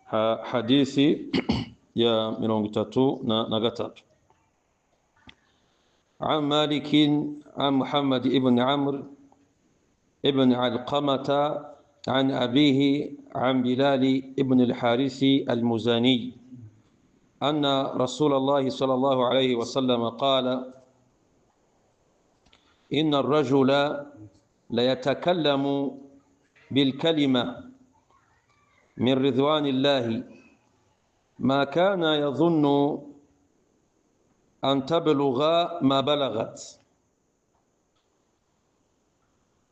hadithi ya 33 عن مالك عن محمد ابن عمرو ابن علقمة عن أبيه عن بلال ابن الحارث المزني أن رسول الله صلى الله عليه وسلم قال إن الرجل ليتكلم بالكلمة من رضوان الله ما كان يظن أن تبلغ ما بلغت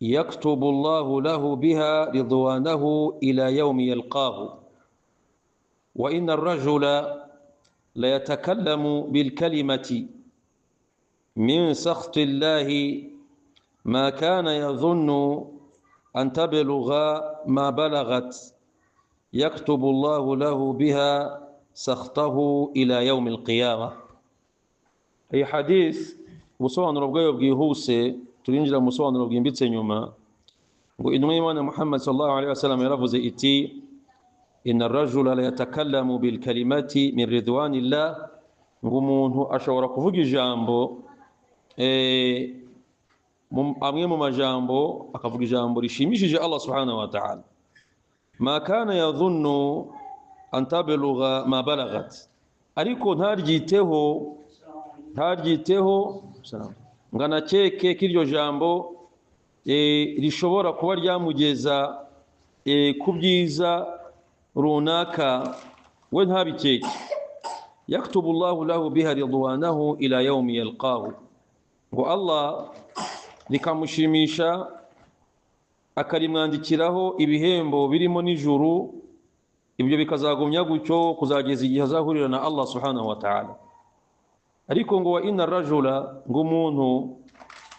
يكتب الله له بها رضوانه إلى يوم يلقاه وإن الرجل ليتكلم بالكلمة من سخط الله ما كان يظن أن تبلغ ما بلغت يكتب الله له بها سخطه إلى يوم القيامة. أي حديث busobanuro bwayo bwihuse turinjira mu busobanuro bwimbitse nyuma ngo intumwa y'Imana Muhammad sallallahu alaihi wasallam yaravuze iti inna ar-rajula la yatakallamu bil kalimati min ridwanillah, ngo umuntu ashobora kuvuga ijambo amwe mu majambo akavuga ijambo rishimishije Allah subhanahu wa ta'ala ma kana yadhunnu an tablugha ma balagat, ariko ntaryiteho ngana keke kiryo jambo rishobora kuba ryamugeza ku byiza runaka we ntabikeke. yaktubu Allahu lahu biha ridwanahu ila yawmi yalqahu, ngo Allah likamushimisha akarimwandikiraho ibihembo birimo n'ijuru, ibyo bikazagumya gutyo kuzageza igihe azahurira na Allah subhanahu wa ta'ala. ariko ngo wa inna rajula, ngo umuntu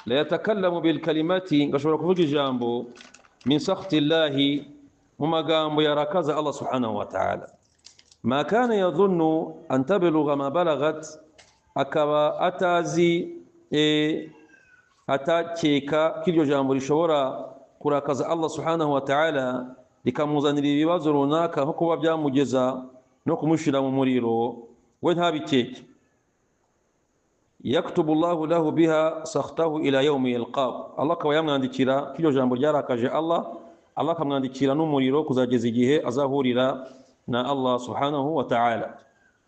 la yatakallamu bil kalimati, ngashobora kuvuga ijambo min sakhti llahi, mu magambo yarakaza Allah subhanahu wa ta'ala, ma kana yadhunnu an tablugha ma balagat, akaba atazi atakeka kiryo jambo rishobora kurakaza Allah subhanahu wa ta'ala likamuzanira ibibazo runaka nko kuba byamugeza no kumushira mu muriro, we ntabikeke. yaktubu Allahu lahu biha sakhtahu ila yawmi yalqahu, Allah akaba yamwandikira kiryo jambo ryarakaje Allah akamwandikira n'umuriro kuzageza igihe azahurira na Allah subhanahu wa ta'ala.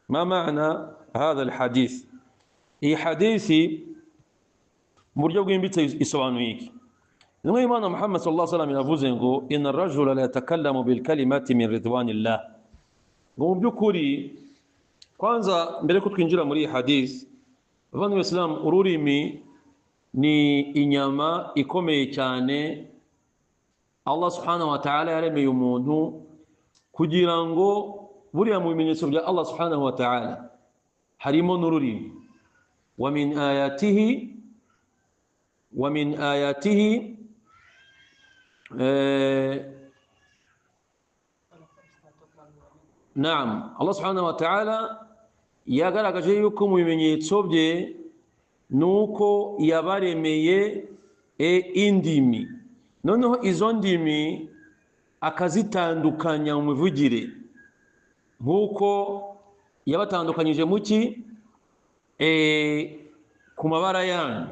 ma ma'na hadha alhadith? iyi hadithi mu buryo bwimbitse isobanuye iki? intumwa y'Imana Muhammad sallallahu alaihi wasallam yavuze ngo inna ar-rajula la yatakallamu bil kalimati min ridwanillah, ngo mu by'ukuri kwanza mbere ko twinjira muri iyi hadith, bavandimwe Islam, ururimi ni inyama ikomeye cyane Allah subhanahu wa ta'ala yaremeye umuntu kugira ngo buriya mu bimenyetso bya Allah subhanahu wa ta'ala harimo n'ururimi. wa min ayatihi naam, Allah subhanahu wa ta'ala yagaragaje yuko mu bimenyetso bye nuko yabaremeye indimi, noneho izo ndimi akazitandukanya mu mivugire, nkuko yabatandukanyije muki ku mabara yanyu.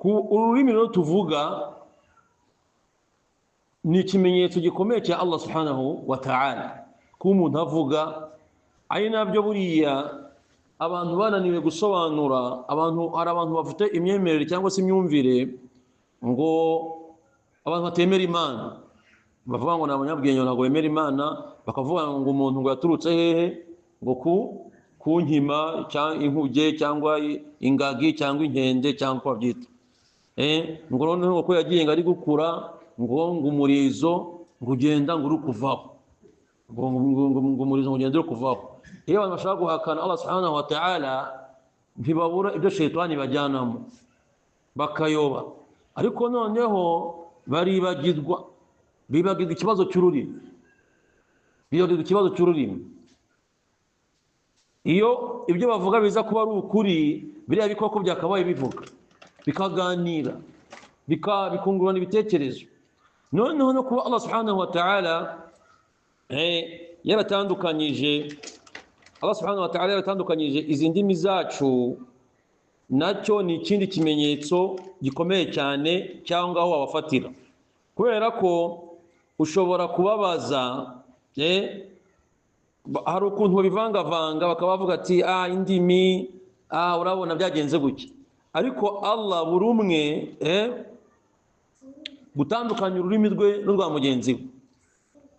ururimi rero tuvuga ni ikimenyetso gikomeye cya Allah subhanahu wa ta'ala, ko umuntu avuga ari nabyo buriya abantu bananiwe gusobanura. hari abantu bafite imyemerere cyangwa se imyumvire ngo abantu batemera Imana, bavuga ngo ni abanyabwenge ntabwo bemera Imana, bakavuga ngo umuntu ngo yaturutse hehe, ngo ku nkima cyangwa inkuge cyangwa ingagi cyangwa inkende cyangwa uko babyita, ngo noneho ko yagiye ngo ari gukura, ngo umurizo ngo ugenda ngo uri kuvaho, ngo umurizo ngo ugenda uri kuvaho. iyo abantu bashaka guhakana Allah subhanahu wa ta'ala ntibabura ibyo shaytani bajyanamo bakayoba, ariko noneho bibagirwa ikibazo cy'ururimi. iyo ibyo bavuga biza kuba ari ukuri, biriya bikoko byakabaye bivuga, bikaganira, bikungurana ibitekerezo. noneho no kuba Allah subhanahu wa ta'ala yaratandukanyije, Allah subhanahu wa ta'ala yaratandukanyije izi ndimi zacu, nacyo ni ikindi kimenyetso gikomeye cyane cyangwa aho wabafatira, kubera ko ushobora kubabaza hari ukuntu bivangavanga bakaba bavuga ati indimi urabona byagenze gutya, ariko Allah buri umwe gutandukanya ururimi rwe n'urwa mugenzi we.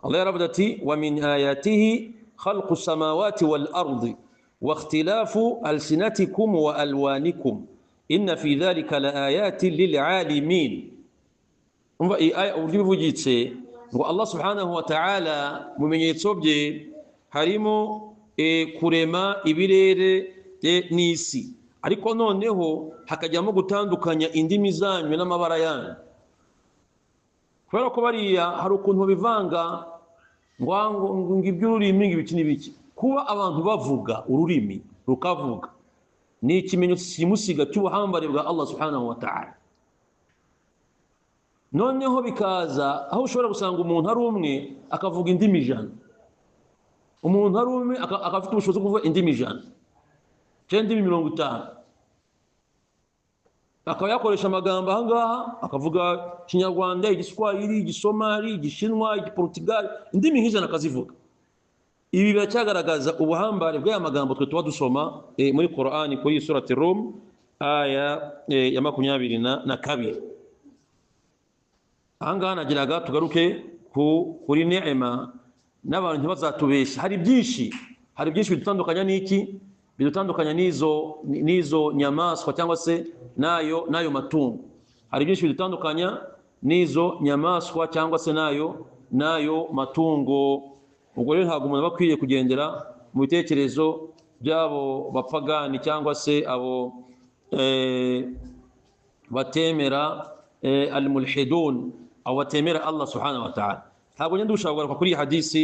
Allah yaravuze ati wa min ayatihi khalqu samawati wal ardi wa ikhtilafu alsinatikum wa alwanikum inna fi dhalika la ayatin lil alimin. Umva iyi aya uburyo bivugitse ngo Allah subhanahu wa ta'ala mu bimenyetso bye harimo kurema ibirere n'isi, ariko noneho hakajyamo gutandukanya indimi zanyu n'amabara yanyu, kubera ko bariya hari ukuntu bivanga ngo iby'ururimi ngibiki n'ibiki. Kuba abantu bavuga ururimi rukavuga ni ikimenyetso simusiga cy'ubuhambare bwa Allah subhanahu wa ta'ala. Noneho bikaza aho ushobora gusanga umuntu ari umwe akavuga indimi 100, umuntu ari umwe akafite ubushobozi bwo kuvuga indimi 100 cyangwa indimi 50, akaba yakoresha amagambo ahangaha akavuga Kinyarwanda, Igiswahili, Igisomali, Igishinwa, Igiportugal, indimi nk'ijana akazivuga. Ibi biracyagaragaza ubuhambare bw'aya magambo twe tuba dusoma muri Qur'ani kuri surati Rum aya ya 22. Ahangaha nagiraga tugaruke kuri neema n'abantu ntibazatubesha. Hari byinshi bidutandukanya n'iki, bidutandukanya n'izo nyamaswa cyangwa se nayo matungo. Hari byinshi bidutandukanya n'izo nyamaswa cyangwa se nayo matungo. Ubwo rero ntabwo umuntu bakwiye kugendera mu bitekerezo byabo bapagani cyangwa se abo batemera al-mulhidun, abo batemera Allah subhanahu wa ta'ala. Ntabwo ngende ushaka kugaruka kuri iyi hadisi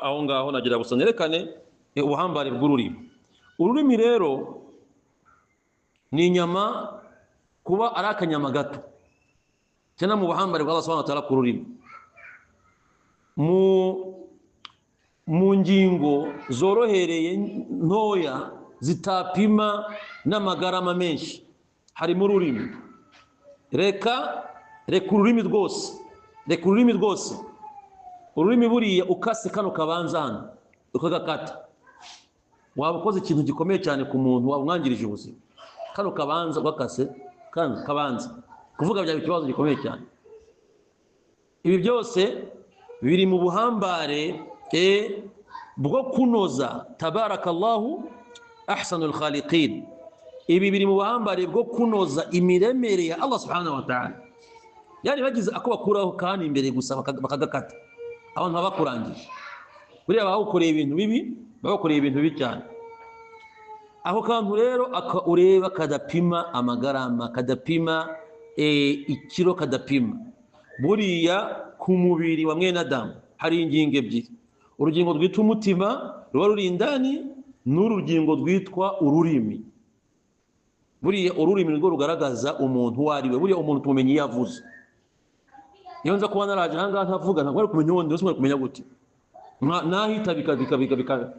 aho ngaho, nagira gusa nerekane ubuhambare bw'ururimi. Ururimi rero ni inyama, kuba ari akanyama gato cyane mu buhambare bwa Allah subhanahu wa ta'ala ku rurimi. Mu ngingo zorohereye ntoya zitapima n'amagarama menshi harimo ururimi. Reka ururimi rwose, ururimi buriya ukase kano kabanza hano ukagakata, waba ukoze ikintu gikomeye cyane ku muntu, waba umwangirije ubuzima. Kano kabanza ugakase, kano kabanza kuvuga byaba ikibazo gikomeye cyane. Ibi byose biri mu buhambare bwo kunoza tabarakallahu ahsanul khaliqin. Ibi biri mu buhambare bwo kunoza imiremere ya Allah subhanahu wa ta'ala. Yani bagize ako bakuraho kandi imbere gusa bakagakata, abantu babakurangije buriya bawukoreye ibintu bibi cyane. Aho kantu rero ureba kadapima amagarama, kadapima ikiro, kadapima. Buriya ku mubiri wa mwene Adamu hari ingingo ebyiri. Urugingo rwitwa umutima ruba ruri indani, n'urugingo rwitwa ururimi. Buriya ururimi rwo rugaragaza umuntu wari we. Buriya umuntu tumumenye iyo avuze. Iyo nza kuba naraje ahangaha ntavuga, ntabwo ari kumenya undi wese, mwari kumenya gute? Nahita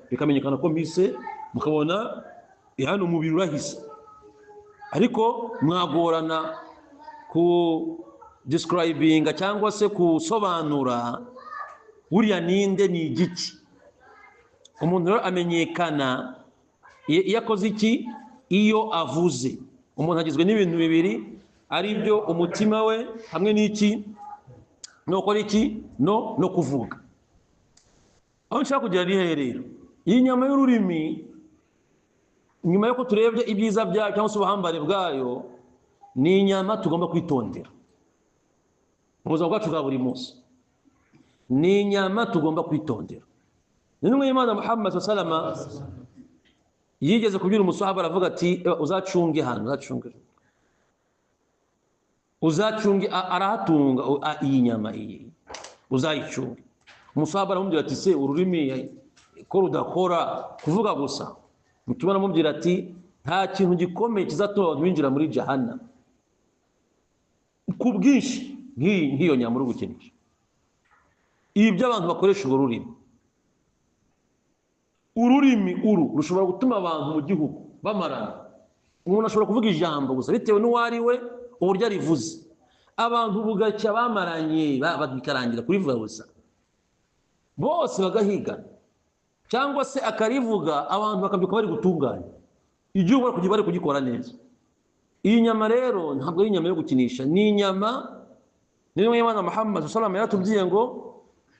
bikamenyekana ko mpise, mukabona hano umubiri urahise, ariko mwagorana ku describinga cyangwa se kusobanura buriya ninde ni igiki. Umuntu rero amenyekana iyo akoze iki, iyo avuze. Umuntu agizwe n'ibintu bibiri, ari byo umutima we hamwe n'iki, no gukora iki, no kuvuga. Aho nshaka kugira rero iyi nyama y'ururimi, nyuma yuko turebye ibyiza byayo cyangwa se ubuhambare bwayo, ni inyama tugomba kwitondera mu buzima bwacu bwa buri munsi. Ni inyama tugomba kwitondera. N'intumwa y'Imana Muhammad sallallahu alaihi wasallam yigeze kubwira umusahaba, aravuga ati uzacunge hano, uzacunge arahatunga iyi nyama, iyi uzayicunge. Umusahaba aramubwira ati se ururimi ko rudakora kuvuga gusa? Mutubona mubwira ati nta kintu gikomeye kizatuma abantu binjira muri jahannam ku bwinshi nk'iyo nyama uri gukenesha. ibi by'abantu bakoresha ururimi rushobora gutuma abantu mu gihugu bamarana. Umuntu ashobora kuvuga ijambo gusa bitewe n'uwari we uburyo arivuze, abantu bugacya bamaranye bikarangira kurivuga gusa, bose bagahigana, cyangwa se akarivuga abantu bakabyuka bari gutunganya igihugu bari kugikora neza. Iyi nyama rero ntabwo ari inyama yo gukinisha, ni inyama niyo Imana Muhammad sallallahu alaihi wasallam yatubwiye ngo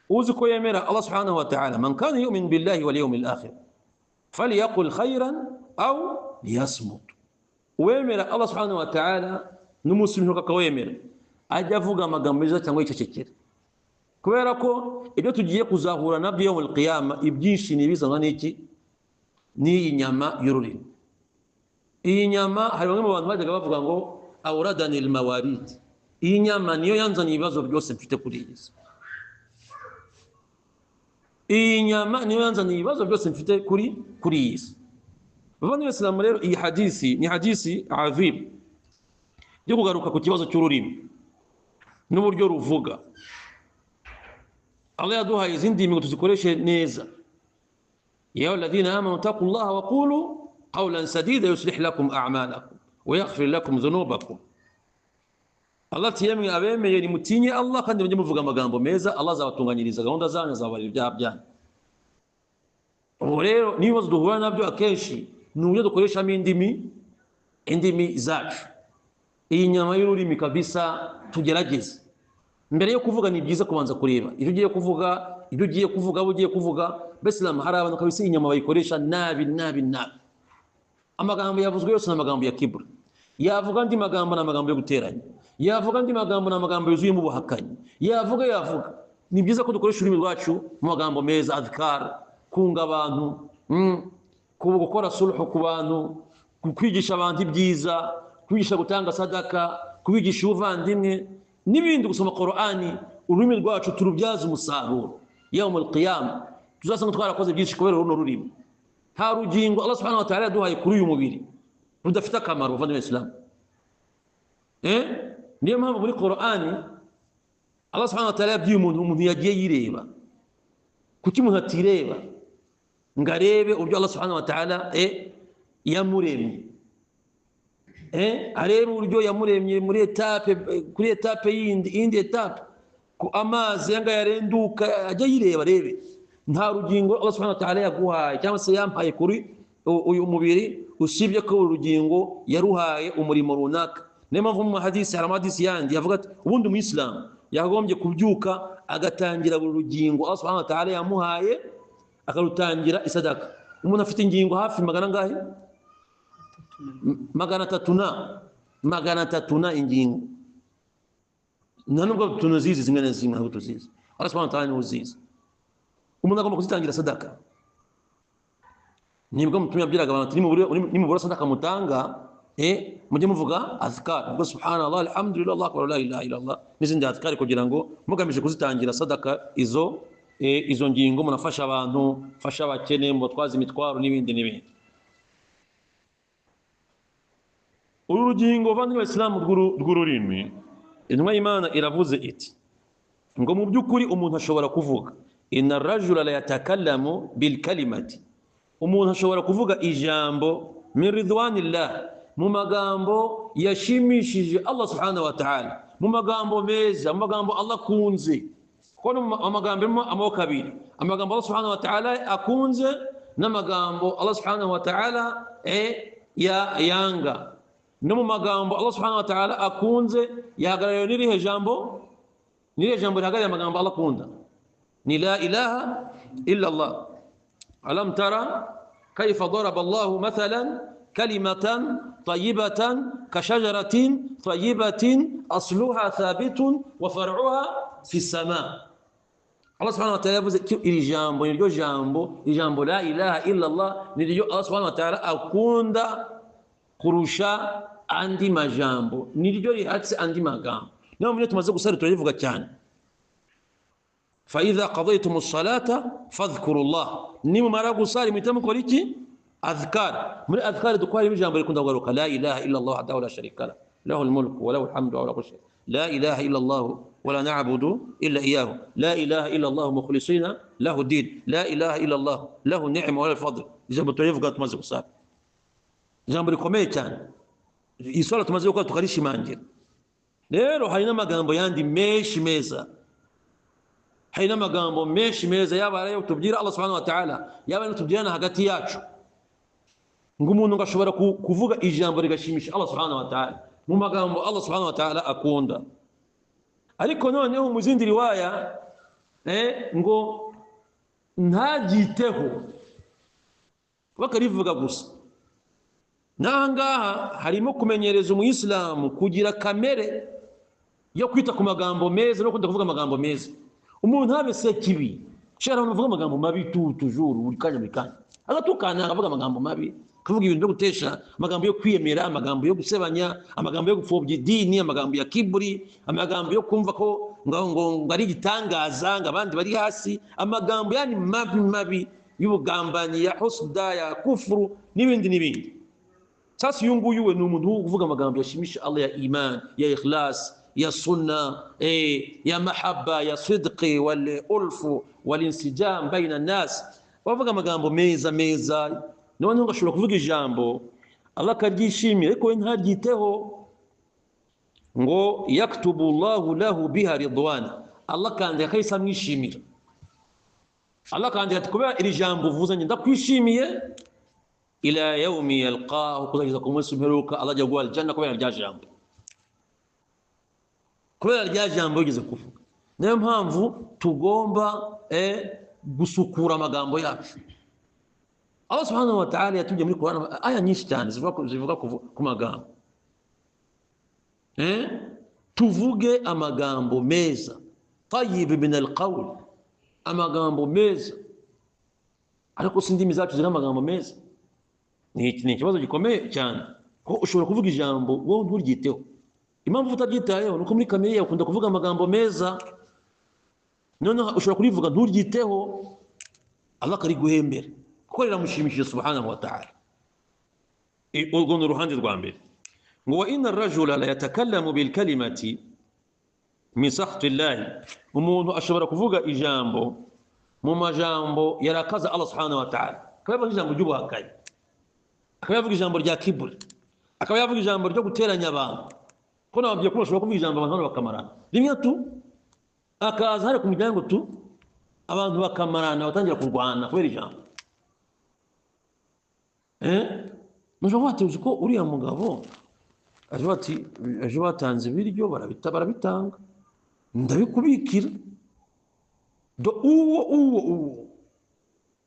uzi ko yemera Allah subhanahu wa ta'ala, man kana yu'min billahi wal yawmil akhir falyaqul khayran aw liyasmut. Uwemera Allah subhanahu wa ta'ala n'umunsi w'imperuka akawemera, ajya avuga amagambo meza cyangwa yicecekera, kubera ko ibyo tugiye kuzahura nabyo yawmul qiyama ibyinshi nibizanwa n'iki? N'iyi nyama y'ururimi. Iyi nyama hari bamwe mu bantu bajyaga bavuga ngo awradanil mawarid, iyi nyama niyo yanzaniye ibibazo byose mfite kuri iyi si. Iyi nyama niyo yanzaniye ibibazo byose mfite kuri iyi si. Bavandimwe Islamu, rero iyi hadisi ni hadisi azim yo kugaruka ku kibazo cy'ururimi n'uburyo ruvuga. Allah yaduhaye izindi ndimi tuzikoreshe neza. Ya alladhina amanu taqullaha wa qulu qawlan sadida yuslih lakum a'malakum wa yaghfir lakum dhunubakum. Allah tiyemwe abemeye ni mutinye Allah kandi mujye muvuga amagambo meza, Allah azabatunganyiriza gahunda zanyu, azabarira ibyaha byanyu. Ubu rero nibazo duhura nabyo akenshi ni uburyo dukoreshamo indimi zacu. Iyi nyama y'ururimi kabisa tugerageze. Mbere yo kuvuga ni byiza kubanza kureba ibyo ugiye kuvuga. Besilamu hari abantu kabisa inyama bayikoresha nabi. Amagambo yavuzwe yose n'amagambo ya kibura, yavuga andi magambo n'amagambo yo guteranya, yavuga andi magambo n'amagambo yuzuyemo ubuhakanyi, yavuga. Ni byiza ko dukoresha ururimi rwacu mu magambo meza, adhkar, kunga abantu, gukora sulhu ku bantu, kwigisha abantu ibyiza, kwigisha gutanga sadaka, kubigisha ubuvandimwe n'ibindi, gusoma Qur'ani. Ururimi rwacu turubyaza umusaruro yawmul qiyama, tuzasanga twarakoze byinshi kubera runo rurimi. Nta rugingo Allah subhanahu wa ta'ala yaduhaye kuri uyu mubiri rudafite akamaro, bavandimwe Islam. Niyo mpamvu muri Qur'ani Allah subhanahu wa ta'ala yabwiye umuntu yagiye yireba. Kuki umuntu atireba ngo arebe uburyo Allah subhanahu wa ta'ala yamuremye, arebe uburyo yamuremye kuri etape yindi etape, ku amazi yanga yarenduka, ajya yireba arebe. Nta rugingo Allah subhanahu wa ta'ala yaguhaye cyangwa se yampaye kuri uyu mubiri usibye ko urugingo yaruhaye umurimo runaka. Niyo mpamvu mu hadisi, hari amadisi yandi yavuga ati ubundi umuyisilamu yagombye kubyuka agatangira buri rugingo Allah subhanahu wa ta'ala yamuhaye akarutangira isadaka. Umuntu afite ingingo hafi magana ngahe? 300 ingingo. Nubwo tunazizi zimwe na zimwe, ntabwo tuzizi. Allah subhanahu wa ta'ala ni uzizi. Umuntu agomba kuzitangira sadaka. Nibwo mutumye abwiraga abantu nimubura sadaka mutanga, mujye muvuga azkar, ngo subhanallah, alhamdulillah, Allahu akbar, la ilaha illallah, n'izindi azkar, kugira ngo mugamije kuzitangira sadaka izo ngingo. Munafasha abantu, fasha abakene, mubatwaza imitwaro n'ibindi. Uru rugingo bavandimwe Islamu rw'ururimi, intumwa y'Imana iravuze iti ngo mu by'ukuri umuntu ashobora kuvuga, inna rajula la yatakallamu bil kalimati, umuntu ashobora kuvuga ijambo min ridwanillah, mu magambo yashimishije Allah subhanahu wa ta'ala, mu magambo meza, mu magambo Allah akunze. Kuko amagambo arimo amoko abiri, amagambo Allah subhanahu wa ta'ala akunze n'amagambo Allah subhanahu wa ta'ala yanga. No mu magambo Allah subhanahu wa ta'ala akunze yahagarariwe n'irihe jambo rihagarariye amagambo Allah akunda, ni la ilaha illa Allah. Alam tara kayfa daraba Allahu mathalan kalimatan tayyibatan kashajaratin tayyibatin asluha thabitun wa far'uha fi sama. Allah subhanahu wa ta'ala yavuze iri jambo, niryo jambo la ilaha illa Allah, niryo Allah subhanahu wa ta'ala akunda kurusha andi majambo, niryo rihatse andi magambo. Niyo mpamvu tumaze gusara turayivuga cyane. Fa idha qadaytumus salata fadhkurullah, nimumara gusara muhita mukora iki? Adhkar. Muri adhkar dukora ijambo rikunda kugaruka, la ilaha illa Allah wahdahu la sharika lahu, lahul mulku wa lahul hamdu wa huwa ala kulli shay, la ilaha illa Allah ولا نعبد إلا إياه لا إله إلا الله مخلصين له الدين لا إله إلا الله له النعم ولا الفضل jambo tulivuga tumaze kusaba jambo rikomeye cyane isura tumaze gukora tukarishimangira rero hari n'amagambo yandi menshi meza hari n'amagambo menshi meza yaba arayo tubwira Allah subhanahu wa ta'ala yaba n'tubyana hagati yacu ngo umuntu ngashobora kuvuga ijambo rigashimisha Allah subhanahu wa ta'ala mu magambo Allah subhanahu wa ta'ala akunda ariko noneho mu zindi riwaya ngo ntagiteho bakarivuga gusa nangaha harimo kumenyereza umuyisilamu kugira kamere yo kwita ku magambo meza no kuvuga amagambo meza umuntu habe se kibi shara uvuga amagambo mabi toujours uri kanya mikanya agatukana akavuga amagambo mabi kuvuga ibintu byo gutesha amagambo yo kwiyemera amagambo yo gusebanya amagambo yo gupfobya idini amagambo ya kiburi amagambo yo kumva ko ngo ari gitangaza ngabandi bari hasi amagambo yani mabi y'ubugambanyi ya husda ya kufuru n'ibindi sasa uyu nguyu we ni umuntu uvuga amagambo yashimisha Allah ya iman ya ikhlas ya sunna ya mahabba ya sidqi wal ulfu wal insijam baina nas bavuga amagambo meza none ngashobora kuvuga ijambo Allah karyishimiye ariko we ntaryiteho ngo yaktubu Allahu lahu biha ridwana Allah kandi akayisa mwishimira Allah kandi atikubera iri jambo vuzanye ndakwishimiye ila yawmi yalqahu kuzageza ku munsi mperuka Allah ajya guha aljanna kubera rya jambo yigeze kuvuga niyo mpamvu tugomba gusukura amagambo yacu Allah subhanahu wa ta'ala yatujye muri Qur'an aya nyinshi cyane zivuga ku magambo tuvuge amagambo meza tayyib min alqawl amagambo meza ariko sindimi zacu zira amagambo meza ni ikibazo gikomeye cyane ko ushobora kuvuga ijambo wowe nturyiteho impamvu utaryitayeho nuko muri kamere yawe ukunda kuvuga amagambo meza none ushobora kurivuga nturyiteho Allah kari guhembera kuko riramushimishije subhanahu wa ta'ala urwo ni uruhande rwa mbere ngo wa inna ar-rajula la yatakallamu bil kalimati min sakhti Allah umuntu ashobora kuvuga ijambo mu majambo yarakaza Allah subhanahu wa ta'ala akavuga ijambo ry'ubuhakaye akavuga ijambo rya kiburi akavuga ijambo ryo guteranya abantu ko nababwiye ko bashobora kuvuga ijambo abantu bakamarana rimwe tu akaza hari ku muryango tu abantu bakamarana batangira kurwana kubera ijambo mushobora kuba ko uriya mugabo aje batanze ibiryo barabitanga ndabikubikira uwo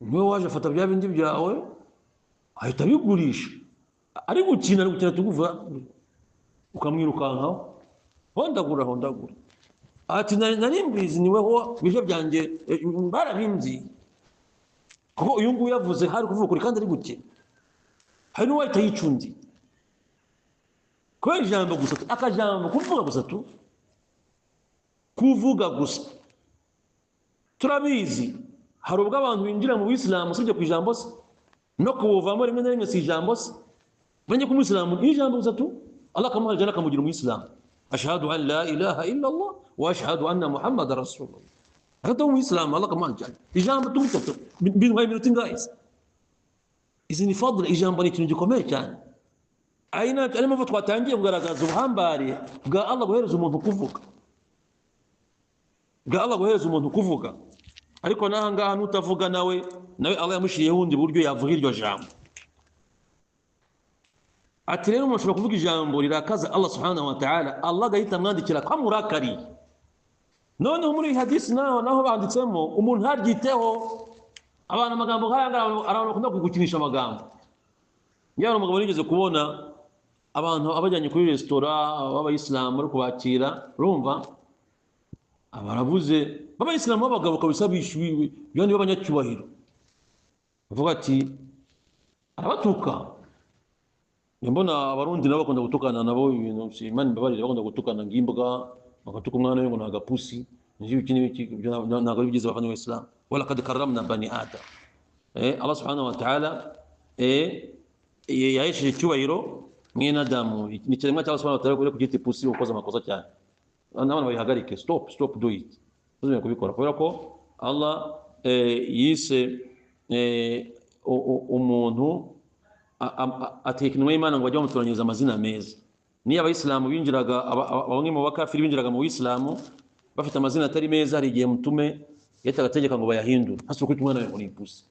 niwe waje afata bya bindi byawe ahita abigurisha ari gukina tuguva ukamwirukankaho hondagura ati nari mbizi niweho bije byanjye barabimzi kuko uyu nguyu yavuze hari kuvuga kuri kandi ari gukina hari n'uwahita yicundi kubera ijambo gusa akajambo kuvuga gusa turabizi hari ubwo abantu binjira mu Islam usibye ku ijambo se no kubuvamo rimwe na rimwe si ijambo se banye ku Islam ijambo gusa tu Allah kamuha jana kamugira mu Islam ashhadu an la ilaha illa Allah wa ashhadu anna Muhammadar rasulullah hada mu Islam Allah kamuha jana ijambo tu bin way minuti guys izi ni fadla ijambo ni ikintu gikomeye cyane aina kalima twatangiye kugaragaza ubuhambare bwa Allah guhereza umuntu kuvuga ariko nahangaha nutavuga nawe Allah yamushiye hundi buryo yavuga iryo jambo ati rero umuntu kuvuga ijambo rirakaza Allah subhanahu wa ta'ala Allah gahita mwandikira kamurakari none muri hadisi naho banditsemo umuntu haryiteho abantu amagambo nk'aya abantu bakunda kugukinisha amagambo njye umugabo nigeze kubona abantu abajyanye kuri restaurant b'abayisilamu bari kubakira urumva abaravuze b'abayisilamu b'abagabo kabisa bishyuwe yandi b'abanyacyubahiro bavuga ati arabatuka mbona abarundi nabo bakunda gutukana nabo ibintu Imana babarira bakunda gutukana ngimbwa bagatuka umwana we ngo nagapusi n'iki ntabwo ari byiza abafana b'Islam wala kad karramna bani adam Allah subhanahu wa ta'ala yahesheje icyubahiro mwene Adamu ni kiremwa cy'Allah subhanahu wa ta'ala kugita pusi ukoza amakosa cyane n'abantu bayihagarike, stop do it, uzime kubikora kubera ko Allah yise umuntu ateka intumwa y'Imana ngo bajye bamutoranyiriza amazina meza. Niyo abayisilamu binjiraga, bamwe mu bakafiri binjiraga mu Islamu bafite amazina atari meza, hari igihe mutume yahitaga ategeka ngo bayahindure, hasuko umwana we muri ipusi.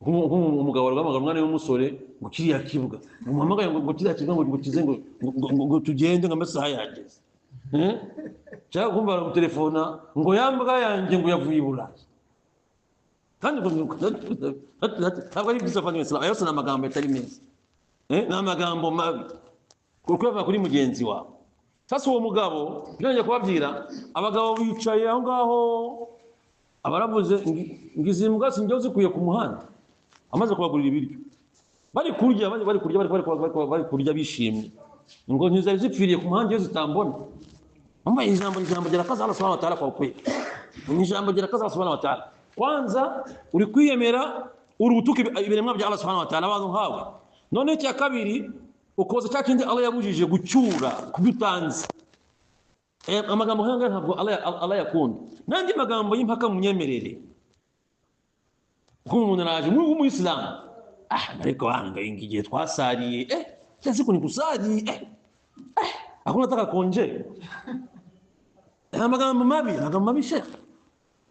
Umugabo arwamaga umwana w'umusore ngo kiriya kibuga, umuhamagaye ngo kiriya kibuga ngo kize ngo tugende ngo amasaha yageze. Cyangwa kumva ku telefona ngo yambwa yanjye ngo yavuye i Burayi. Kandi ntabwo ari byiza kwa Islam, ayo sana amagambo atari meza, n'amagambo mabi kuko yava kuri mugenzi wawe. Sasa uwo mugabo byongeye kubabwira, abagabo bicaye aho ngaho, abaravuze ngizimbwa sinjye uzikuye ku muhanda, amaze kubagurira ibiryo, bari kurya bishimye, ngo ntizari zipfiriye ku muhanda iyo zitambona. Mama ijambo ryakaza Allah Subhanahu wa Ta'ala kwa kweli, ijambo ryakaza Allah Subhanahu wa Ta'ala. Kwanza uri kwiyemera uri gutuka ibiremwa bya Allah Subhanahu wa Ta'ala abantu hawe, none cya kabiri ukoza cya kindi Allah yabujije gucyura kubitanze. Amagambo nk'aya ntabwo Allah yakunda. Nandi magambo y'impaka mu myemerere, nk'umuntu naje mu Islam, ariko hanga ingiye twasariye, cyase kuni kusari, akuna taka konje. Amagambo mabi Sheikh.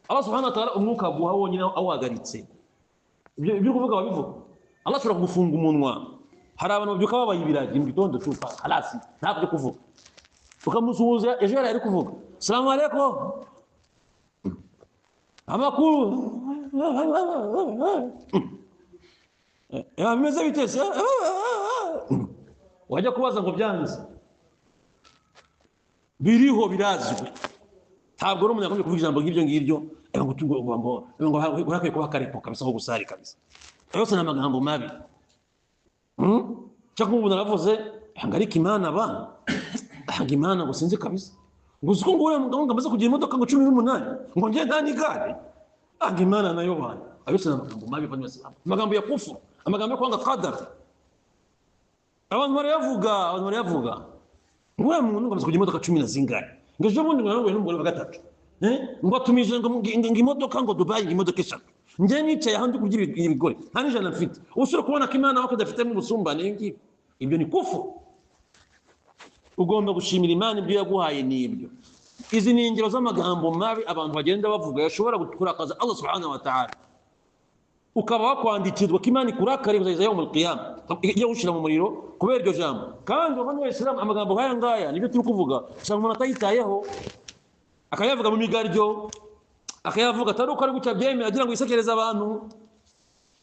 Allah Subhanahu wa Ta'ala umwuka guha wonyine awagaritse. Ibyo kuvuga babivuga. Allah ashobora kugufunga umunwa. Hari abantu babyuka babaye ibiragi mu gitondo cyupa, halasi ntabyo kuvuga. Ukamusuhuza ejo yari kuvuga salamu alaykum, amakuru bimeze bitese, wajya kubaza ngo byanze, biriho birazwi. Ntabwo ari umunyakomye kuvuga ijambo nk'ibyo ngibyo ngo hakwiye kuba karipo kabisa ko gusari kabisa. Yose ni amagambo mabi. Cyangwa umuntu aravuze hangarika Imana bana, Imana ngo sinzi kabisa, ngo uzi ko ngo amaze kugira imodoka ngo 18 ngo ngiye nta n'igare, Imana nayo bana. Yose ni amagambo mabi, amagambo ya kufuru, amagambo yo kwanga qadar. Abantu barayavuga ngo umuntu ngo amaze kugira imodoka 10 zingahe, ngo ejo bundi ngo n'umugore wa gatatu, ngo atumije ngo imodoka ngo Dubai, ngo imodoka 3. Nje nicaye handi kugira ibigore nta n'ijana mfite, usura kubona ko Imana wako dafite mu busumbane ngibi. Ibyo ni kufuru. Ugomba gushimira Imana ibyo yaguhaye n'ibyo. Izi ni ingero z'amagambo mabi abantu bagenda bavuga yashobora kurakaza Allah Subhanahu wa Ta'ala, ukaba wakwandikirwa ko Imana ikurakare kugeza yawmul qiyamah, iyo ushira mu muriro kubera iryo jambo. Kandi abantu b'Islam amagambo nk'aya ngaya nibyo turi kuvuga, usanga umuntu atayitayeho akayavuga mu migaryo, akayavuga atari uko ari gucya byemera agira ngo yisekereze abantu.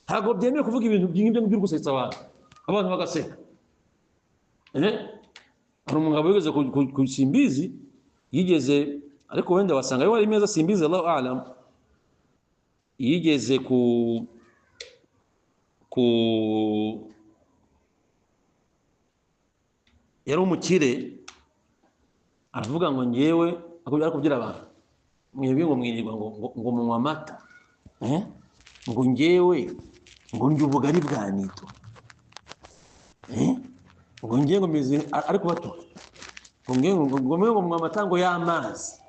Ntabwo byemeye kuvuga ibintu by'ingibyo ngibyo gusetsa abantu bagaseka. Hari umugabo wigeze ku Simbizi, yigeze, ariko wenda wasanga ari meza Simbizi, Allahu a'lam, yigeze yari umukire, aravuga ngo ngewe akubwira abantu mwebwe ngo mwirirwa ngo munywa amata, ngo ngewe ngo ndya ubugari bwa nito, ngo ngewe ngo meze ariko bato, ngo ngewe ngo munywa amata ngo y'amazi,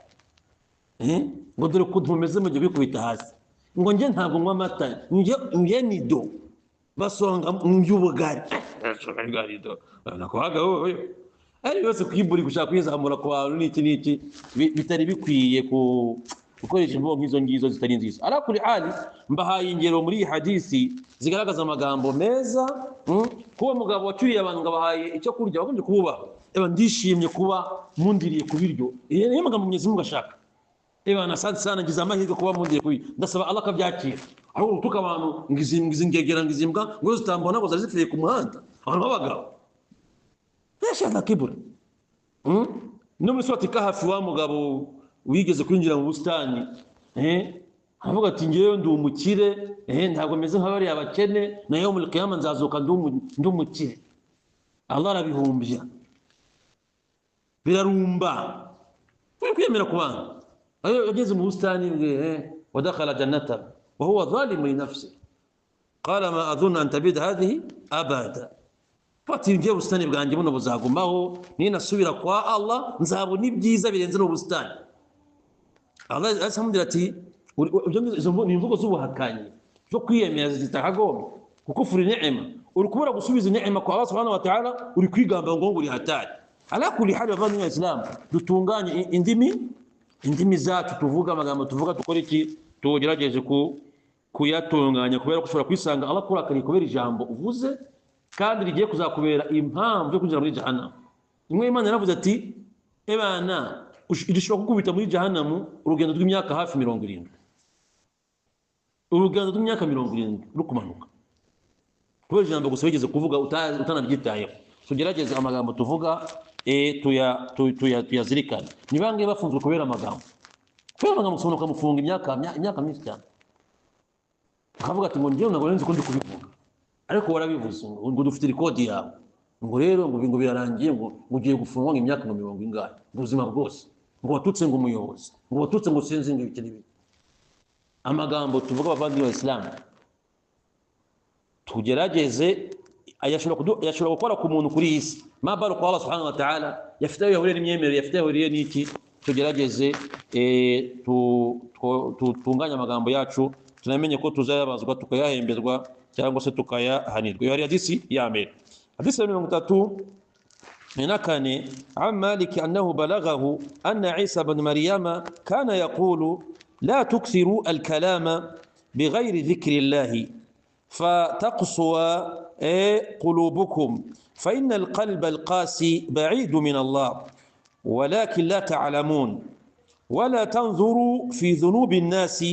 ngo dore ko tumeze mu gihe bikubita hasi, ngo ngewe ntabwo nywa amata, ngewe nido basonga ndya ubugari. Nakwaga wowe ari yose kwiburi gushaka kwizamura ku bantu n'iki bitari bikwiye gukoresha imvugo nk'izo ngizo zitari nziza. Arakuri hali mbahaye ingero muri hadisi zigaragaza amagambo meza, kuba mugabo wacyuriye abantu ngabahaye icyo kurya bagombye kububaha. Ndishimye kuba mundiriye ku biryo, niyo magambo Mwenyezi Mungu ashaka. Asante sana, ngize amahirwe kuba mundiriye ku biryo, ndasaba Allah akabyakira. Aho utuka abantu ngizingegera ngizimbwa ngo zitambona ngo zari zipfiye ku muhanda, abantu babagabo Lesha na kiburi. No muri surati Kahfi wa mugabo wigeze kwinjira mu bustani, avuga ati ngewe ndi umukire, ntabwo meze nk'abari abakene, na yawmul qiyamah nzazuka ndi umukire. Allah arabihumbya birarumba, kwemera ku bantu. Ageze mu bustani bwe, wadakhala jannata wa huwa zalimu li nafsi, qala ma adhunnu an tabida hadhihi abada. fati ngiye ubusitani bwanjye buno buzagumaho ninasubira kwa Allah nzabona ibyiza birenze n'ubusitani. Allah asamudira ati izo ni imvugo z'ubuhakanyi zo kwiyemeza zitahagomba kukufura neema, uri kubura gusubiza neema kwa Allah subhanahu wa ta'ala, uri kwigamba ngo uri hatari. Ala kuli hali abavandimwe Islam, dutunganye indimi zacu, tuvuga amagambo tuvuga, tukora iki, tugerageze kuyatunganya, kubera kushobora kwisanga Allah kurakari kubera ijambo uvuze kandi rigiye kuzakubera impamvu yo kwinjira muri jahannam. Imwe Imana yaravuze ati ebana irishobora kukubita muri jahannam urugendo rw'imyaka hafi 70, urugendo rw'imyaka 70 rukumanuka kubera ijambo gusa wigeze kuvuga utanabyitayeho. Tugerageze amagambo tuvuga tuyazirikana. Ni bangahe bafunzwe kubera amagambo? Kubera amagambo usohoka mufunga imyaka myinshi cyane, ukavuga ati ngo ngiye ntabwo nzi ko ndi kubivuga, ariko warabivuze ngo dufite record yawe, ngo rero ngo birarangiye, ngo ugiye gufungwa imyaka 70 ingahe ubuzima bwose, ngo watutse ngo umuyobozi, ngo watutse ngo sinzi ngo ibiki n'ibiki. Amagambo tuvuga abavandimwe wa Islam, tugerageze ayashobora gukora ku muntu kuri isi, mabaro kwa Allah subhanahu wa ta'ala, yafite yahuriye n'imyemerere, yafite yahuriye n'iki. Tugerageze tunganya amagambo yacu, tunamenye ko tuzayabazwa tukayahembezwa cyangwa se tukayahanirwa. Iyo hari hadisi ya mbere. Hadisi ya 34 عن مالك أنه بلغه أن عيسى بن مريم كان يقول لا تكثروا الكلام بغير ذكر الله فتقسو قلوبكم فإن القلب القاسي بعيد من الله ولكن لا تعلمون ولا تنظروا في ذنوب الناس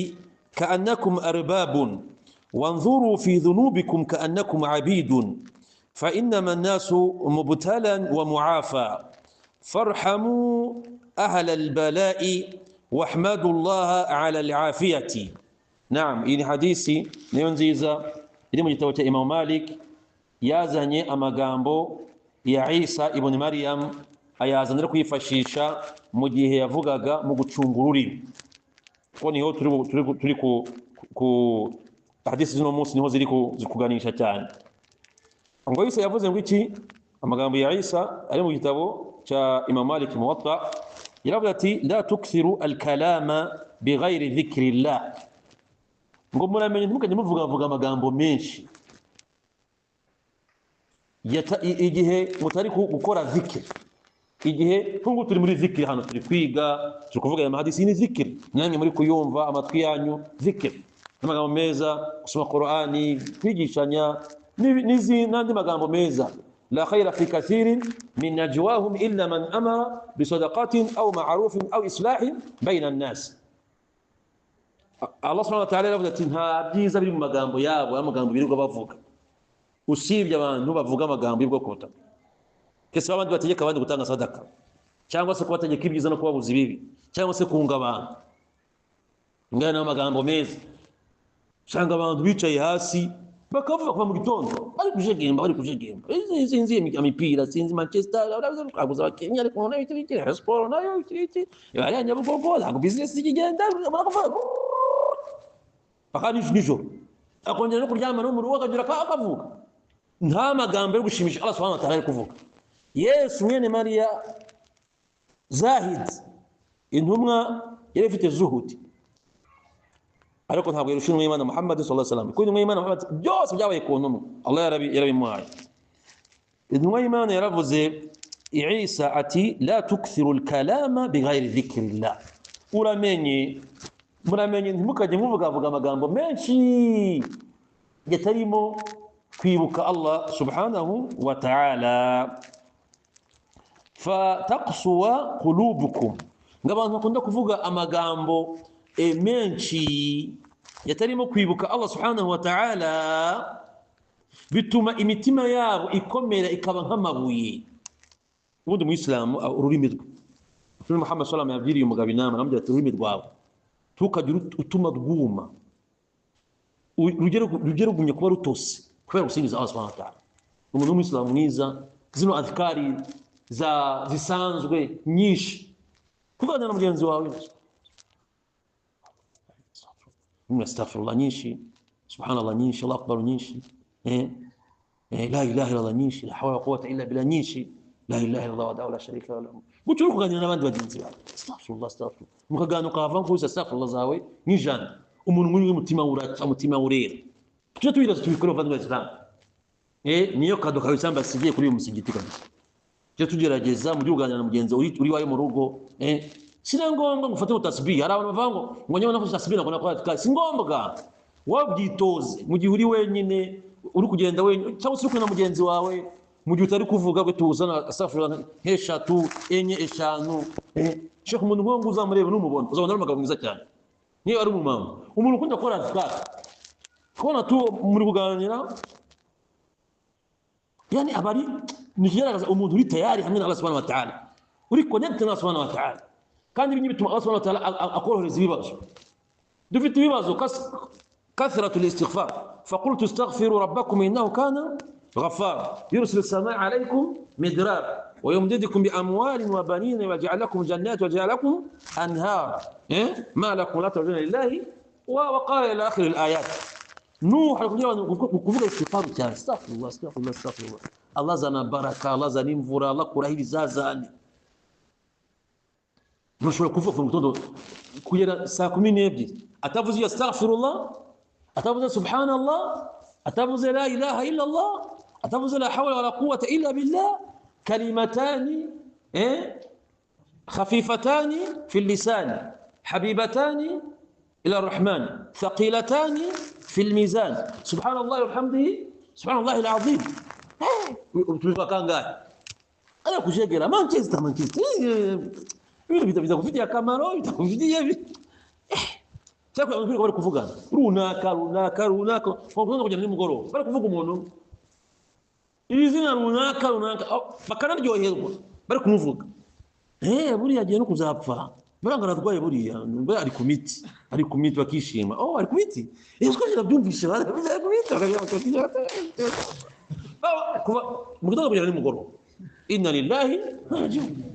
كأنكم أرباب وانظروا في ذنوبكم كأنكم عبيد فإنما الناس مبتلى ومعافى فارحموا أهل البلاء واحمدوا الله على العافية. نعم إن حديثي نيونزيزا إلي مجتوى إمام مالك yazanye amagambo ya Isa ibn Maryam, ayazanira kwifashisha mu gihe yavugaga mu gucunga ururimi. Ko niho turi ku hadisi zino munsi niho ziri kuganisha cyane. Ngo Isa yavuze ngo iki, amagambo ya Isa ari mu gitabo cha Imam Malik Muwatta, yaravuze ati la tukthiru al-kalama bighayri dhikrillah, ngo muramenye ntimukajye muvuga amagambo menshi igihe mutari gukora zikir. Igihe tungu turi muri zikir, hano turi kwiga, turi kuvuga aya mahadisi ni zikir, namwe muri kuyumva amatwi yanyu zikir, amagambo meza, gusoma Qur'ani, kwigishanya n'andi magambo meza. la khayra fi kathirin min najwahum illa man amara bisadaqatin aw ma'rufin aw islahin bayna an-nas. Allah subhanahu wa ta'ala yavuze ati nta byiza biri mu magambo yabo, amagambo birirwa bavuga, usibye abantu bavuga amagambo y'ubwoko butatu. Kese abandi bategeka abandi gutanga sadaka, cyangwa se kubategeka ibyiza no kubabuza ibibi, cyangwa se kunga abantu. Ngana amagambo meza, cyangwa abantu bicaye hasi bakavuga kwa mu gitondo bari kujegemba sinzi imipira, sinzi Manchester aguza bakenya, ariko none bitiki sport nayo bitiki yari Nyabugogo ntabwo business igenda bakavuga bakani nijoro, akongera no kuryama no mu rugo akagira akavuga. Nta magambo yo gushimisha Allah subhanahu wa ta'ala kuvuga. Yesu mwene Maria Zahid, intumwa yari ifite zuhudi, ariko ntabwo yarushinwe Imana Muhammad sallallahu alaihi wasallam. Kuko Imana Muhammad byose byabaye ku ntumwa, Allah yarabimuhaye. Intumwa y'Imana yaravuze Isa ati la tukthiru al-kalama bighayri dhikrillah, muramenye ntimukajye muvuga amagambo menshi yatarimo kwibuka Allah subhanahu wa ta'ala. Fataqsuwa qulubukum, ngabantu bakunda kuvuga amagambo menshi yatarimo kwibuka Allah subhanahu wa ta'ala, bituma imitima yabo ikomera ikaba nk'amabuye. Ubundi mu Islam ururimi rwe Muhammad sallallahu alaihi wasallam yabwiriye umugabo inama, aramubwira ati ururimi rwawe tukagira utuma rwuma, rugero gumye kuba rutose kubera gusingiza Allah subhanahu wa ta'ala. Umuntu w'Umuyisilamu mwiza, zino adhkari zisanzwe nyinshi, kuganira na mugenzi wawe astaghfirullah nyinshi, subhanallah nyinshi, Allah akbar nyinshi, la ilaha illallah nyinshi, la hawla wala quwwata illa billah nyinshi, la ilaha illallah wahdahu la sharika lahu. Gutyo kuganira n'abandi bagenzi bawe, astaghfirullah astaghfirullah, mukagana ukava nkuza astaghfirullah zawe n'ijana, umuntu muri mutima uraca, mutima urera. Tujye tubibaza tubikore bavandimwe Islam. Niyo kado kawe samba sigiye kuri uyu musigiti kabisa. Tujye tugerageza mu kuganira na mugenzi uri wayo mu rugo, sina ngombwa ngufate utasbih. Hari abantu bavango ngo nyewe nafashe tasbih nakona kwa si ngombwa. Wabyitoze mu gihe uri wenyine, uri kugenda wenyine cyangwa se uri na mugenzi wawe, mu gihe utari kuvuga gwe tuzana astaghfirullah nk'eshatu enye eshanu. Sheikh umuntu nkongo uzamureba n'umubona uzabona ari amagambo mwiza cyane. Niyo ari umumama umuntu ukunda gukora azkar, kubona tu muri kuganira, yani abari nigeragaza umuntu uri tayari hamwe na Allah subhanahu wa ta'ala, uri connect na Allah subhanahu wa ta'ala, kandi ibinyi bituma Allah subhanahu wa ta'ala akorohereza ibibazo. Dufite ibibazo kathratul istighfar, faqultu astaghfiru rabbakum innahu kana غفار يرسل السماء عليكم مدرار ويمددكم بأموال وبنين ويجعل لكم جنات ويجعل لكم أنهار ما لكم لا ترجون لله وقال إلى آخر الآيات. نوح يقول استغفار كان استغفر الله استغفر الله استغفر الله. الله زنا بركة، الله زنا مفورة، الله كره زازاني. مش ولا كفر في المتوضع كويرا ساكمين يبدي أتفوز يستغفر الله، أتفوز سبحان الله، أتفوز لا إله إلا الله، أتفوز لا حول ولا قوة إلا بالله. كلمتان خفيفتان في اللسان حبيبتان إلى الرحمن ثقيلتان في الميزان، سبحان الله وبحمده سبحان الله العظيم. كان قال أنا كشجرة مانشستر bitakufidia kamaro bitakufidia cyako abantu bari kuvugana runaka bavuga kujya muri mugoro bari kuvuga umuntu izina runaka bakanaryoherwa bari kumuvuga buriya agiye no kuzapfa barangara rwaye buriya ari ku miti bakishima ari ku miti twajya byumvisha ari ku miti kuba mu gitondo kujya muri mugoro inna lillahi raji'un.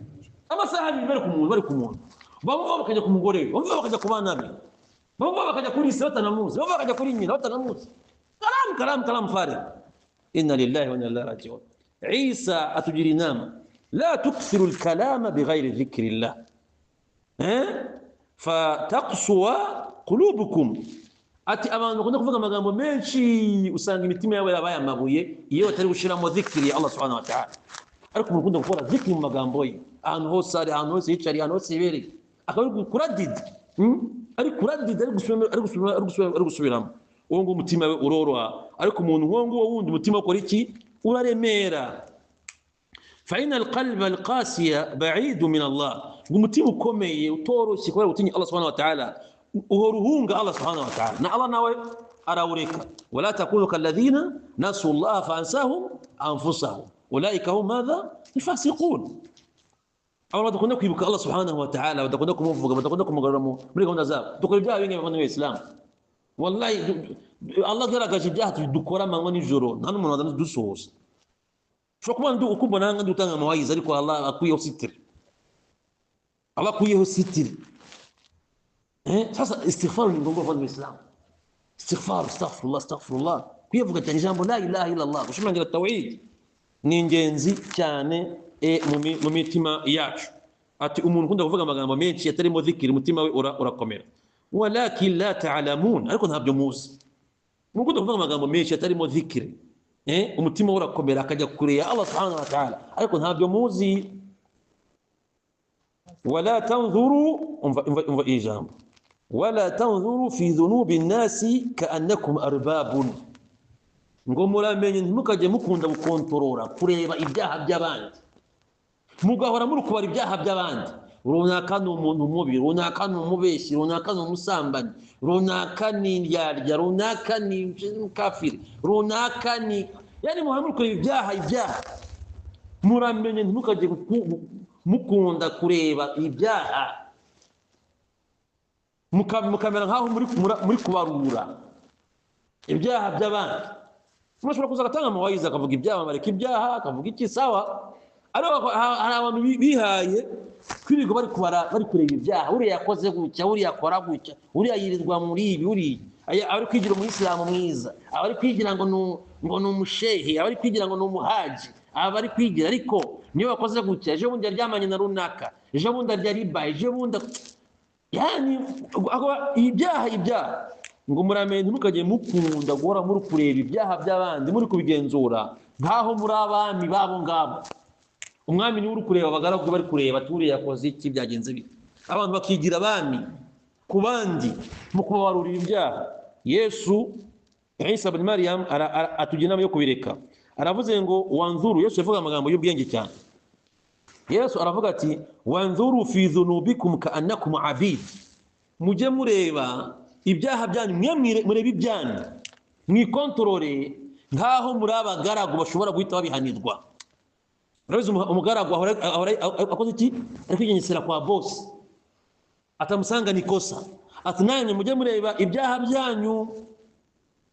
Amasaha bari ku muntu bamwe bakajya ku mugore, bamwe bakajya ku bana be, bamwe bakajya kuri isi batanamuzi, bamwe bakajya kuri nyina batanamuzi. Kalam fari. Inna lillahi wa inna ilaihi raji'un. Isa atujiri inama la tukthiru al-kalama bighayri dhikrillah fataqsuwa qulubukum. Ati abantu bakunda kuvuga amagambo menshi usanga imitima yabo yabaye amabuye iyo batari gushiramo dhikri ya Allah subhanahu wa ta'ala. Ariko umuntu ukunda gukora dhikri mu magambo ye, ahantu hose ari, ahantu hose yicari, ahantu hose yibereye, akaba kuradid ari gusubiramo, uwo ngo umutima we uroroha. Ariko umuntu nkongo wundi umutima ukora iki? Uraremera. Fa inna alqalba alqasiya ba'id min Allah, umutima ukomeye utoroshye kubera gutinya Allah subhanahu wa ta'ala uhoruhunga Allah subhanahu wa ta'ala, na Allah nawe arawureka. Wala takunu kalladhina nasu Allah fa ansahum anfusahum ulaika hum madha الفاسقون. أولا دكنا كيبك الله سبحانه وتعالى ودكنا كموفق ودكنا كمغرمو بريكم نزاب دكنا جاء وين يبغون الإسلام والله الله قال لك جاءت دكورا ما غني جرون نحن من هذا ندوسوس شو كمان دو أكون بنان ندو تانا مواعيد ذلك الله أكويه ستر الله أكويه ستر ساس استغفار من الله في الإسلام استغفار استغفر الله استغفر الله كيف قلت جنب لا إله إلا الله وش معنى التوحيد n'ingenzi cyane mu mitima yacu. Ati umuntu ukunda kuvuga amagambo menshi yatarimo dhikri umutima we urakomera. Walakin la ta'lamun, ariko ntabyo muzi. Umuntu ukunda kuvuga amagambo menshi yatarimo dhikri umutima we urakomera akajya kure ya Allah subhanahu wa ta'ala, ariko ntabyo muzi. Wala tanzuru umva ijambo wala tanzuru fi dhunubi an-nasi ka'annakum arbabun, ngo muramenye ntimukajye mukunda gukontorora kureba ibyaha by'abandi, mugahora muri kubara ibyaha by'abandi. Runaka ni umuntu mubi, runaka ni umubeshyi, runaka ni umusambanyi, runaka ni indyarya, runaka ni kafiri, runaka ni yani muhora muri kureba ibyaha. Muramenye ntimukajye mukunda kureba ibyaha mukamera nkaho muri kubarura ibyaha by'abandi. Mashobora kuza gatanga amawayiza akavuga ibyaha mareka ibyaha akavuga iki sawa, ariko hari abantu bihaye kwirirwa bari kureba ibyaha, uriya yakoze gutya, uriya akora gutya, uriya yirirwa muri ibi, uriya ari kwigira umuyisilamu mwiza, ari kwigira ngo ngo ni umushehe, abari kwigira ngo ni umuhaji, abari kwigira ariko niyo bakoze gutya, ejo bundi aryamanye na runaka, ejo bundi arya riba, ejo bundi yani ibyaha ngo muramenye ntimukajye mukunda guhora muri kureba ibyaha by'abandi muri kubigenzura nkaho muri abami babo ngabo. Umwami niwe uri kureba abagaragu bari kureba turiye yakoze iki, byagenze bite. Abantu bakigira abami ku bandi mu kubabarurira ibyaha. Yesu Isa ibn Maryam atugira inama yo kubireka. Aravuze ngo wanzuru, Yesu yavuga amagambo y'ubwenge cyane. Yesu aravuga ati wanzuru fi dhunubikum ka'annakum abid, mujye mureba ibyaha byanyu, mureba ibyanyu mwikontorore nkaho muri abagaragu bashobora guhita babihanirwa. Urabizi umugaragu akoze iki, ari kwigengesera kwa boss, atamusanga ni kosa, ati nanyu mujye mureba ibyaha byanyu,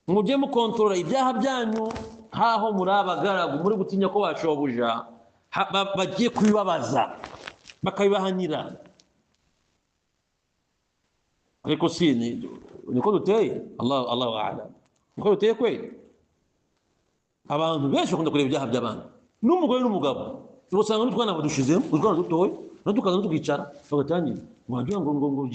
mujye mukontorora ibyaha byanyu nkaho muri abagaragu muri gutinya ko bashobuja bagiye kubibabaza bakabibahanira. Ariko si niko duteye, Allahu a'lam, niko duteye kweli. Abantu benshi bakunda kureba ibyaha by'abandi, n'umugore n'umugabo usanga n'utwana badushizemo, utwana dutoye tukaza tukicara bagatangira ngo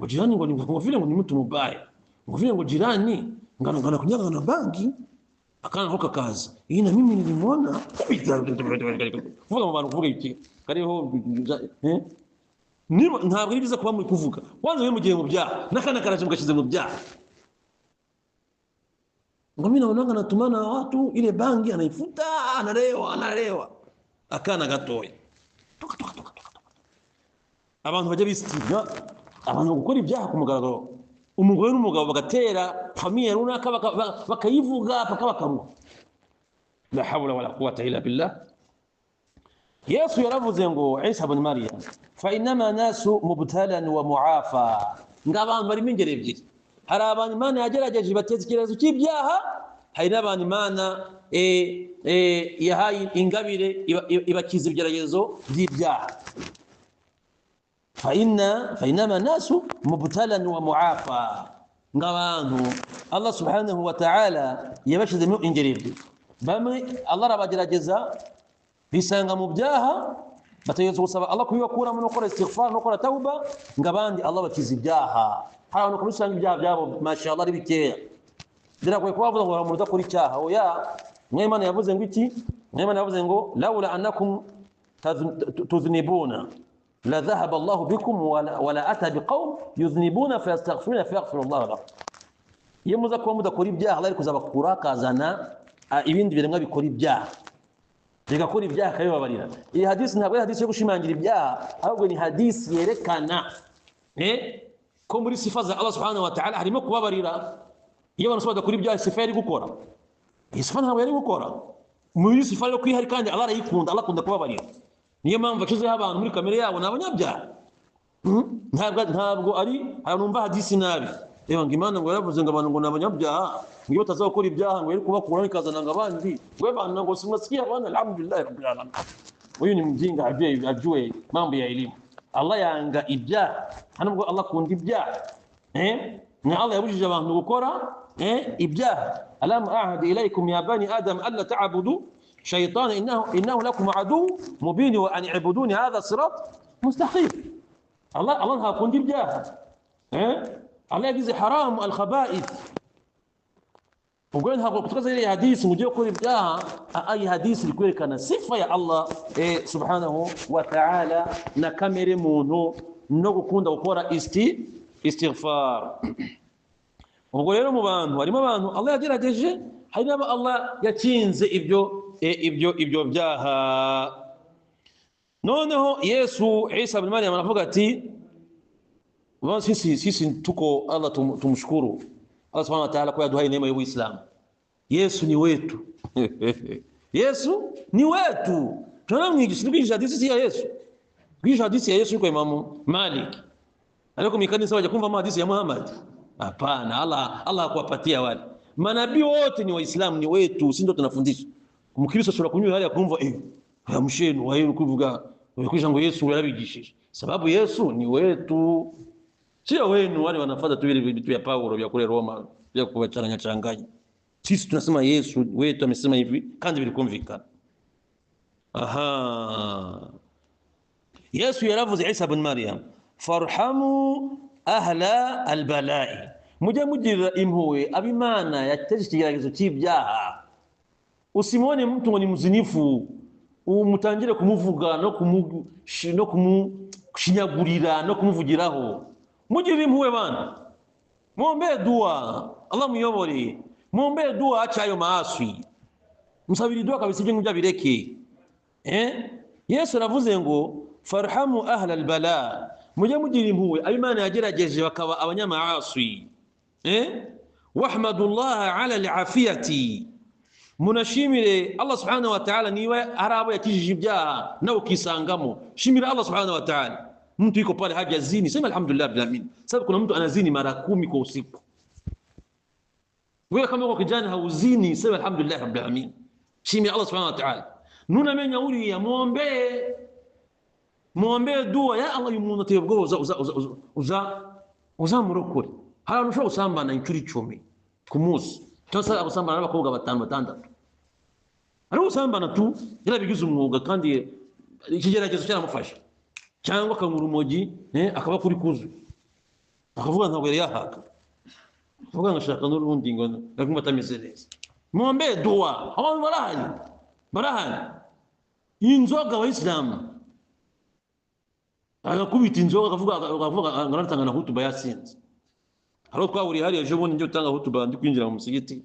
jirani ngo vile ngo ni mtu mubaya, ngo vile ngo jirani ngana kunyanga na banki akana hoka kaza iyi na mimi nilimwona kuvuga mu bantu kuvuga iki kariho ntabwo ari biza kuba muri kuvuga kwanza we mugiye mu byaha nakana karaje mugashize mu byaha. Ngo mimi naona anatumana watu ile banki anaifuta analewa akana gatoya toka. Abantu bajya bisitinya abantu gukora ibyaha ku mugaragaro, umugore n'umugabo bagatera famiye runaka bakayivuga bakaruha. La hawla wala quwwata illa billah. Yesu yaravuze ngo Isa ibn Maryam fa inama nasu mubtalan wa muafa, ngabantu bari mingere ebyiri, hari abantu Imana yagerageje bateza ikibazo cy'ibyaha, hari n'abantu Imana yahaye ingabire ibakiza ibigeragezo by'ibyaha. fa inama nasu mubtalan wa muafa, ngabantu Allah subhanahu wa ta'ala yabashizemo ingeri ebyiri. Bamwe Allah arabagerageza bisanga mu byaha, bategetse gusaba Allah kubibakuramo no gukora istighfar no gukora tauba, ngabandi Allah bakiza ibyaha. Hari abantu kubisanga ibyaha byabo mashallah ari bikeya, biragoye kubavuga ngo umuntu udakora icyaha. Oya, Imana yavuze ngo iki? Imana yavuze ngo laula annakum tuznibuna la dhahaba Allah bikum wala ata biqawm yuznibuna fayastaghfiruna fayaghfiru Allah lahum. Iyo muza kuba mudakora ibyaha Allah ari kuzabakura akazana ibindi biremwa bikora ibyaha, bigakora ibyaha akabibabarira. Iyi hadisi ntabwo ari hadisi yo gushimangira ibyaha, ahubwo ni hadisi yerekana ko muri sifa za Allah subhanahu wa ta'ala harimo kubabarira. Iyo abantu badakora ibyaha, sifa yari gukora, iyi sifa ntabwo yari gukora. Muri sifa yo kwihari kandi Allah arayikunda, Allah akunda kubabarira. Niyo mpamvu akizeho abantu muri kamere yabo n'abanyabyaha. Ntabwo ari abantu bumva hadisi nabi, ngo Imana ngo yaravuze ngo abantu ngo n'abanyabyaha, ngo iyo batazakora ibyaha ngo yari kubakura ikazana ngo abandi we bana ngo simasikia bana. Alhamdulillah rabbil alamin. Huyu ni mjinga ajue mambo ya elimu. Allah yanga ibyaha, nubwo Allah akunda ibyaha. Ni Allah yabujije abantu gukora ibyaha. Alam ahad ilaykum ya bani adam alla ta'budu shaytana innahu lakum adu mubin wa an i'buduni hadha sirat mustaqim. Allah hakunda ibyaha. Allah yagize haram al-khaba'ith. Ubwo ntabwo kutukaza ile hadisi mujye gukora ibyaha, ayi hadisi likwerekana sifa ya Allah subhanahu wa ta'ala na kamere muntu no gukunda gukora istighfar. Ubwo rero mu bantu harimo abantu Allah yagerageje, hari n'abo Allah yakinze ibyo byaha. Noneho Yesu Isa ibn Maryam anavuga ati sisi tuko Allah tumshukuru Allah subhanahu wa ta'ala kwa duhai neema ya Uislamu. Yesu ni wetu. Yesu ni wetu. Tunamwigisha hadithi ya Yesu. Kwisha hadithi ya Yesu kwa Imam Malik. Aliko mikanisa waje kumva hadithi ya Muhammad. Hapana, Allah akuwapatia wale. Manabii wote ni Waislamu, ni wetu, si ndio tunafundisha. Umkristo ashobora kunyura hali ya kumva mshenu wayo kuvuga kwisha ngo Yesu yarabigishije. Sababu Yesu ni wetu. Sio wenu wale wanafuata tu vile vitu vya Paulo vya kule Roma vya kuwachanganya changanya. sisi tunasema Yesu wetu amesema hivi kandi bilikumvikana. Aha, Yesu yaravuze Isa ibn Maryam, farhamu ahla albalai, mujye mugirira impuhwe abimana yateje ikigeragezo cy'ibyaha. Usimone mtu ngo ni muzinifu umutangire kumuvuga no kumushinyagurira no kumuvugiraho. Mugirire impuhwe bana, muombe dua Allah muyobore, muombe dua acha ayo maaswi, musabiri dua kabisa ibyo ngibyo bireke. Yesu aravuze ngo farhamu ahla albala, mujye mugira impuhwe abimana yagerageje bakaba abanyamaaswi. Wahmadullah ala alafiyati, munashimire Allah subhanahu wa ta'ala niwe arabo yakijije ibyaha na ukisangamo. Shimira Allah subhanahu wa ta'ala. Mtu yuko pale hajazini, sema alhamdulillah bil alamin. Sababu kuna mtu anazini mara 10 kwa usiku. Wewe kama uko kijana hauzini, sema alhamdulillah rabbil alamin. Shimira Allah subhanahu wa ta'ala. Nuna menya uri ya muombe dua ya Allah yumuna tebwo uza murokore. Hala nusho usambana incuri 10 ku munsi. Cyangwa abasambana n'abakobwa 5-6. Ari usambana tu yarabigize umwuga kandi ikigeragezo cyaramufasha. Cyangwa akangura umogi akaba kuri kuzu. Akavuga ntabwo yari yahaka. Akavuga ngashaka n'urundi ngo ngumva tameze neza. Muombe dua. Abantu barahari. Inzoga abayisilamu agakubita inzoga akavuga ngaratangana hutuba yasinze. Haro twahuriye hari ejo bundi njye utanga hutuba ndi kwinjira mu musigiti.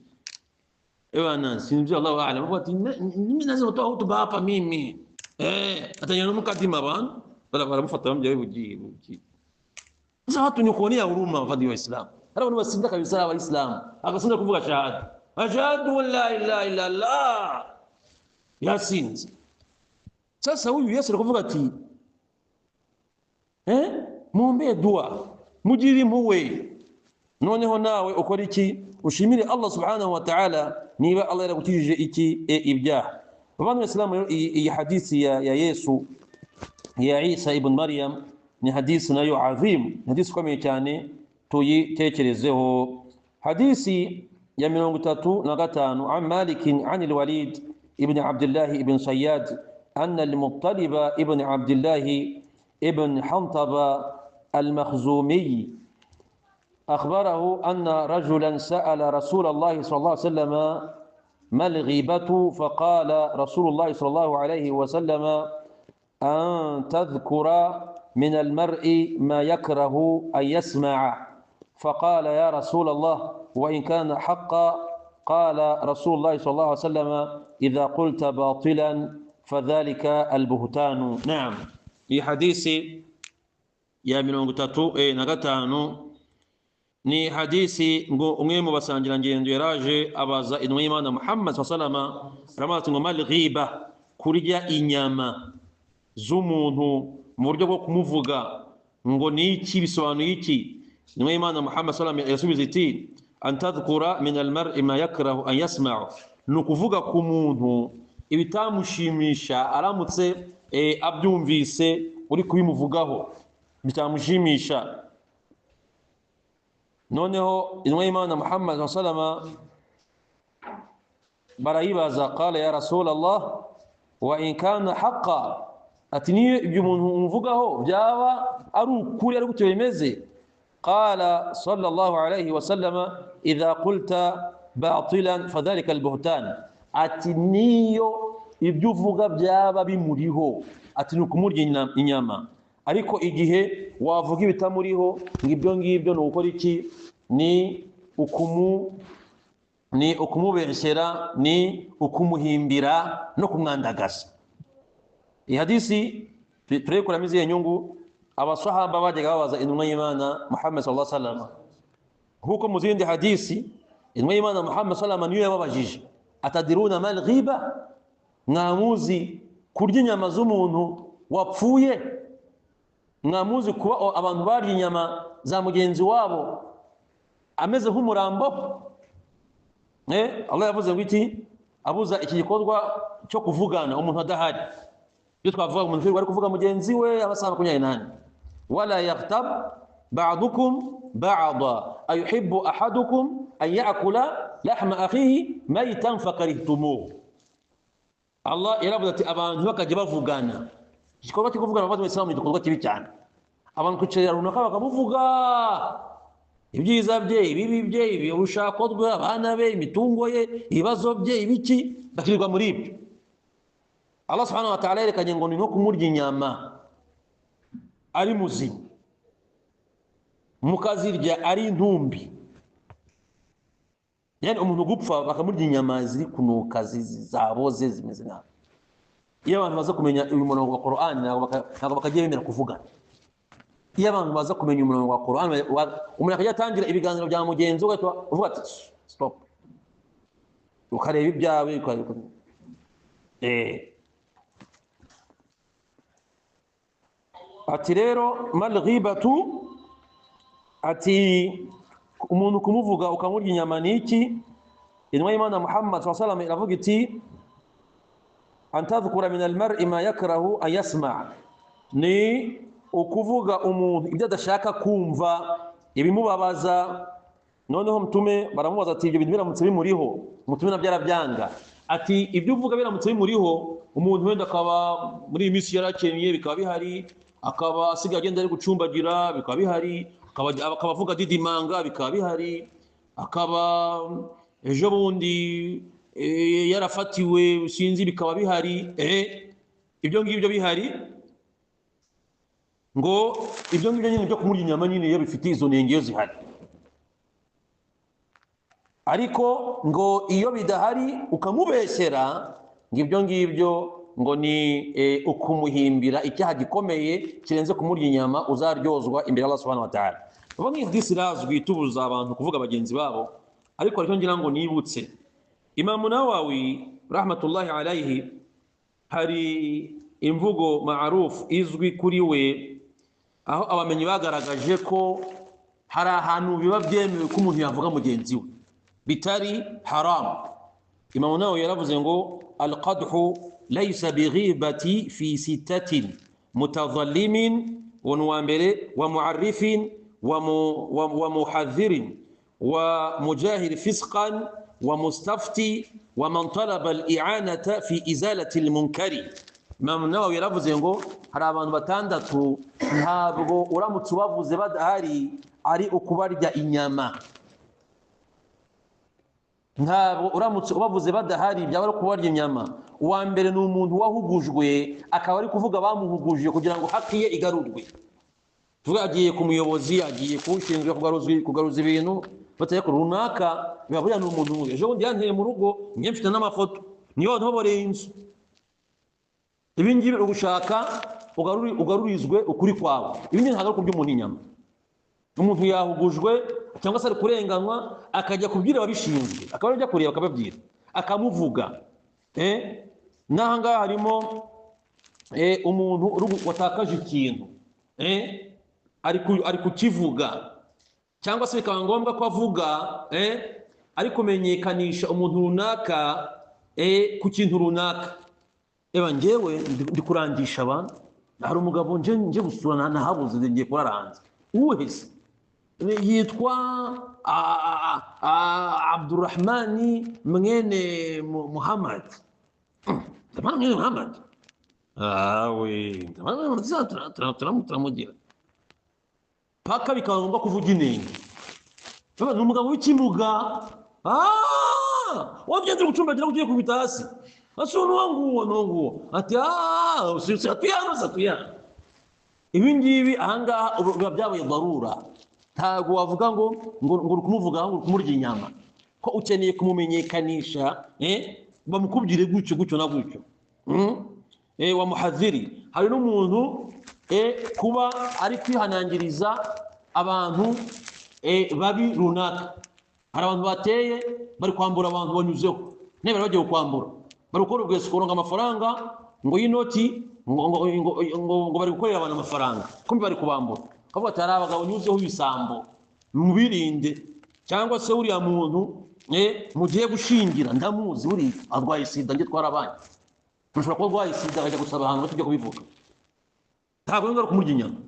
Ewana sinzi Allahu a'lam. Avuga ati mimi nazo toa hutuba hapa mimi. Atanyana mukadima abantu baramufata bamje bugiye. Sasa watu ni kuonea huruma wafadhi wa Islam. Haro ni wasinda kabisa wa Islam. Akasinda kuvuga shahada. Ashhadu an la ilaha illa Allah. Yasinze. Sasa huyu Yesu alikuvuga ati muombe dua, mugire impuhwe. Noneho nawe ukora iki? Ushimire Allah subhanahu wa ta'ala niba Allah yaragutijije iki ibyaha. Abantu b'Islamu, iyi hadisi ya Yesu ya Isa ibn Maryam ni hadisi nayo azim, hadisi komeye cyane tuyitekerezeho. Hadisi ya 35 an Malik an al-Walid ibn Abdullah ibn Sayyad anna al-Muttalib ibn Abdullah ابن حنطب المخزومي أخبره أن رجلا سأل رسول الله صلى الله عليه وسلم ما الغيبة؟ فقال رسول الله صلى الله عليه وسلم أن تذكر من المرء ما يكره أن يسمع. فقال يا رسول الله وإن كان حقا؟ قال رسول الله صلى الله عليه وسلم إذا قلت باطلا فذلك البهتان. نعم. Hii hadithi ya 35 ni hadithi ngo umwe mu basangira ngendo yaraje abaza intumwa y'Imana Muhammad sallallahu alaihi wasallam mal ghiba, kurya inyama z'umuntu mu buryo bwo kumuvuga ngo niki bisobanuye iki? Intumwa y'Imana Muhammad sallallahu alaihi wasallam yasubiza iti an tadhkura min al-mar'i ma yakrahu an yasma'u, nukuvuga ku muntu ibitamushimisha aramutse abyumvise uri kubimuvugaho bitamushimisha. Noneho intumwa y'Imana Muhammad sallallahu alaihi wasallam barayibaza, qala ya rasul Allah wa in kana haqqan, ati niyo ibyo umuntu umuvugaho byaba ari ukuri ari gutyo bimeze? Qala sallallahu alaihi wasallam idha qulta batilan fadhalika albuhtan, ati niyo ibyo uvuga byaba bimuriho, ati nukumurya inyama. Ariko igihe wavuga ibitamuriho ngibyo ngibyo no gukora iki? Ni ukumubeshera, ni ukumuhimbira no kumwandagaza. Iyi hadisi turekura mizi nyungu abasahaba bajyaga babaza intumwa y'Imana Muhammad sallallahu alaihi wasallam. Huko mu zindi hadisi intumwa y'Imana Muhammad sallallahu alaihi wasallam niyo yababajije, atadiruna mal ghiba, mwamuzi kurya inyama z'umuntu wapfuye? Mwamuzi kuba abantu barya inyama za mugenzi wabo ameze nk'umurambo? Allah yavuze ngo iki? Abuza iki gikorwa cyo kuvugana umuntu adahari. Iyo twavuga umuntu wari kuvuga mugenzi we abasanga kunyana, wala yaghtab ba'dukum ba'da ayuhibbu ahadukum an ya'kula lahma akhihi maytan fakarihtumuhu. Allah yaravuze ati abantu bakajya bavugana. Igikorwa cyo kuvugana n'abantu b'Islamu ni igikorwa kibi cyane. Abantu kwicara runaka bakamuvuga ibyiza bye, ibibi bye, ubushako bwe, abana be, imitungo ye, ibibazo bye, ibiki, bakirirwa muri ibyo. Allah subhanahu wa ta'ala yerekanye ngo ni nko kumurya inyama ari muzima, mukazirya ari intumbi. Yani umuntu gupfa bakamurya inyama ziri kunuka zaboze zimeze nabi. Iyo abantu baza kumenya uyu murongo wa Qur'an ntabwo bakagenda kuvugana. Iyo abantu baza kumenya umurongo wa Qur'an, umuntu akajya atangira ibiganiro bya mugenzi we uvuga ati stop, ukareba ibyawe ati rero mal ghibatu, ati umuntu kumuvuga ukamurya inyama niki. Inwa Imana Muhammad sallallahu alaihi wasallam iravuga iti antadhkura min almar'i ma yakrahu an yasma', ni ukuvuga umuntu ibyo adashaka kumva, ibimubabaza. Noneho mtume baramubaza ati ibyo bintu biramutse bimuriho, mtume nabyo arabyanga. Ati ibyo uvuga biramutse bimuriho, umuntu wenda akaba muri iyi minsi yarakennye bikaba bihari, akaba asigaye agenda ari gucumbagira bikaba bihari, akaba avuga didimanga bikaba bihari, akaba ejo bundi yarafatiwe sinzi bikaba bihari. Ibyo ngibyo bihari, ngo ibyo ngibyo nyine byo kumurya inyama nyine iyo bifite izo nenge zihari. Ariko ngo iyo bidahari ukamubeshyera, ngibyo ngibyo ngo ni ukumuhimbira icyaha gikomeye kirenze kumurya inyama, uzaryozwa imbere Allah subhanahu wa ta'ala. Baba nk'idisi razwi tubuza abantu kuvuga bagenzi babo, ariko ariko ngira ngo nibutse Imam Nawawi rahmatullahi alayhi hari imvugo ma'ruf izwi kuri we, aho abamenyi bagaragaje ko hari ahantu biba byemewe ko umuntu yavuga mugenzi we bitari haram. Imam Nawawi yaravuze ngo al-qadhu laysa bighibati fi sittatin mutadhallimin wa mbere wa mu'arrifin wa muhadhirin wa mujahir fisqan wa mustafti wa man talaba al-i'anata fi izalati al-munkari. Imam Nawawi yaravuze ngo hari abantu batandatu ntabwo uramutse ubavuze badahari ari ukubarya inyama. Ntabwo uramutse ubavuze badahari byaba ari kubarya inyama. Uwa mbere ni umuntu wahugujwe, akaba ari kuvuga bamuhuguje kugira ngo haki ye igarurwe. Tuvuga agiye ku muyobozi, agiye kuwushinzwe kugaruza ibintu bateye ko runaka, biba ni umuntu umwe. Ejo bundi yanteye mu rugo, njye mfite n'amafoto, niyo ntoboreye inzu. Ibi ngibi ugushaka ugarurizwe ukuri kwawe. Ibi ngibi ntabwo ari kurya umuntu inyama. Umuntu yahugujwe cyangwa se ari kurenganywa, akajya kubwira ababishinzwe, akaba ajya kureba akababwira, akamuvuga. N'aha ngaha harimo umuntu watakaje ikintu, ari kukivuga, cyangwa se bikaba ngombwa ko avuga, ari kumenyekanisha umuntu runaka ku kintu runaka. Njyewe ndi kurangisha abantu, hari umugabo nje gusura nahabuze ngiye kuraranza. Uwese yitwa Abdurrahmani mwene Muhammad. Mwene Muhammad turamugira paka bikaba ngombwa kuvuga inenge. Ni umugabo w'ikimuga, wabyenze gucumbagira ugiye kubita hasi. Aso nuwanguwo ati satuyana. Ibi ngibi ahangaha biba byabaye darura. Ntabwo wavuga ngo kumuvuga ngo kumurya inyama, ko ukeneye kumumenyekanisha, bamukubwire gutyo na gutyo. Wa muhadhiri, hari n'umuntu kuba ari kwihanangiriza abantu babi runaka. Hari abantu bateye bari kwambura abantu banyuzeho, bari bagiye kwambura, bari gukora ubwese kuronga amafaranga ngo y'inoti, ngo bari gukorera abantu amafaranga, kumbi bari kubambura. Kavuga ati hari abagabo nyuzeho ibisambo, mubirinde. Cyangwa se uriya muntu mugiye gushingira, ndamuzi uri arwaye sida, nge twarabanye, mushobora kuba arwaye sida akajya gusaba ahantu tujya kubivuga. Ntabwo ngara kumurya inyama.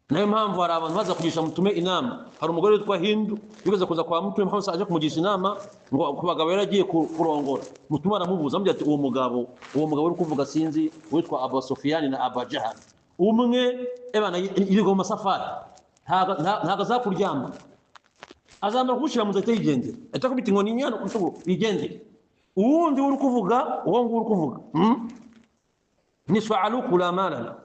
nayo mpamvu hari abantu baza kugisha mutume inama. Hari umugore witwa Hindu yigeze kuza kwa mutume Muhammad aje kumugisha inama ngo kubagabo yaragiye kurongora. Mutume aramubuza amubwira ati uwo mugabo uri kuvuga sinzi witwa Abu Sufyan na Abu Jahal umwe ebana yirigo mu masafari ntago azakuryama azamara kugushira mu zate yigende atakubita inkoni nyano kutubu yigende uwundi uri kuvuga uwo nguru kuvuga ni fa'alu kula malana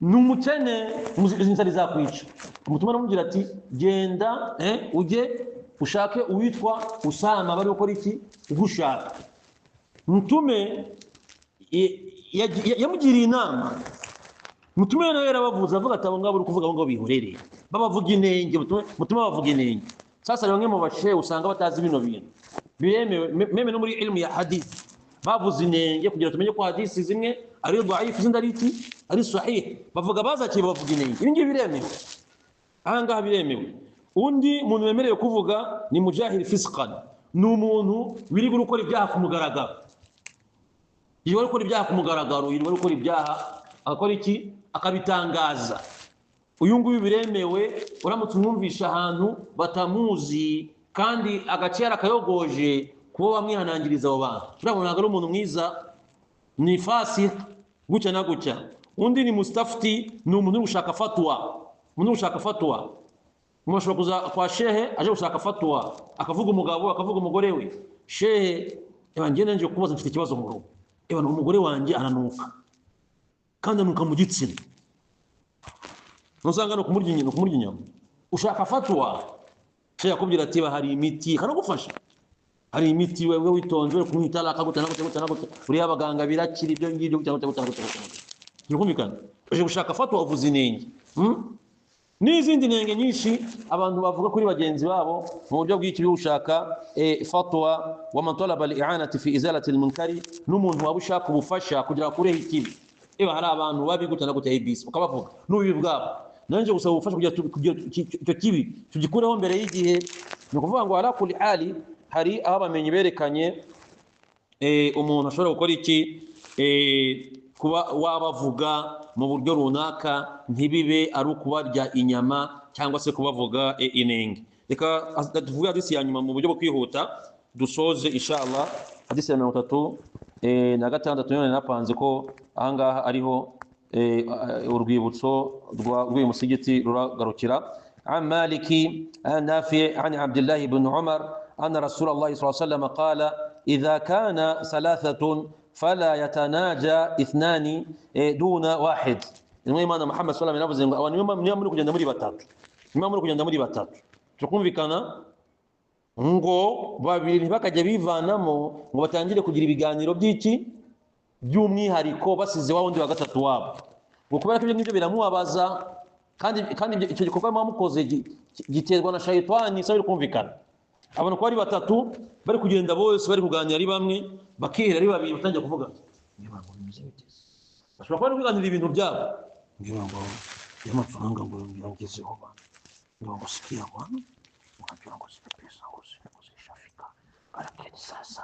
numukene muzinzari zakwica. Umutume aramubwira ati genda uje ushake uwitwa Usama bari gukora iki ugushaka. Mutume yamugiriye inama. Mutume nawe yarabavuza avuga ati abo ngabo uri kuvuga ngo bihorere babavuga inenge. Mutume bavuga inenge. Sasa bamwe mu bashe usanga batazi bino bintu biremewe meme no muri ilmu ya hadith bavuze inenge kugira tumenye ko hadith zimwe ari dhaif izindi ari iki ari sahih. Bavuga bazakiye bavuga inenge. Ibi ngibi biremewe ahangaha biremewe. Undi muntu wemerewe kuvuga ni mujahil fisqan, ni umuntu wiri gukora ibyaha ku mugaragaro. Iyo ari gukora ibyaha ku mugaragaro, iyo ari gukora ibyaha akora iki akabitangaza. Uyu nguyu biremewe uramutse umwumvisha ahantu batamuzi kandi agacera kayogoje kuba wamwihanangiriza abo bantu. Turabona ari umuntu mwiza ni fasik gucya na gucya. Undi ni mustafti, ni umuntu ushaka fatwa. Umuntu ushaka fatwa mwashobora kuza kwa shehe aje gushaka fatwa akavuga umugabo akavuga umugore we, shehe ngende nje kubaza mfite ikibazo mu rugo, umugore wanjye ananuka kandi anuka mu gitsina, nusanga no kumurya inyama. Ushaka fatwa, shehe akubwira ati hari imiti kanagufasha, hari imiti wewe witonze uri kumwitala akagutana uri abaganga birakira ibyo ngibyo gutanga ntikumvikana. Uje gushaka fatwa uvuze inenge n'izindi nenge nyinshi abantu bavuga kuri bagenzi babo mu buryo bw'iki ushaka fatwa wa man talaba al-i'anati fi izalati al-munkari, n'umuntu waba ushaka ubufasha kugira kureho ikibi. Hari abantu babigutana gutya ibisi ukabavuga n'ubibi bwabo, nanje gusaba ubufasha kugira icyo kibi tugikureho mbere y'igihe. Ni ukuvuga ngo ala kuli hali hari aho bamenye berekanye umuntu ashobora gukora iki kuba wabavuga mu buryo runaka ntibibe ari ukubarya inyama cyangwa se kubavuga inenge. Reka tuvuge hadisi ya nyuma mu buryo bwo kwihuta dusoze inshallah. Hadisi ya 36 none napanze ko ahangaha ariho urwibutso rw'uyu musigiti ruragarukira. An Maliki an Nafi an Abdullah ibn Umar anna Rasulullah sallallahu alaihi wasallam qala idha kana thalathatun فلا يتناجى اثنان دون واحد. Imana Muhammad sallallahu alaihi wasallam ngo abantu niba muri kugenda muri batatu tukumvikana ngo babiri ntibakajya bivanamo ngo batangire kugira ibiganiro by'iki by'umwihariko basize wa wundi wa gatatu wabo, ngo kubera ko ibyo ngibyo biramubabaza kandi icyo gikorwa bamukoze giterwa na shayitani. Sabe kumvikana abantu ko ari batatu bari kugenda bose bari kuganira ari bamwe bakihera ari babiri batangiye kuvuga niba ngo bimeze biteze, bashobora kuba kuganira ibintu byabo ngira ngo y'amafaranga ngo ngezeho ba ngo sikia bwana unajua ngo pesa uzishafika baraketi sasa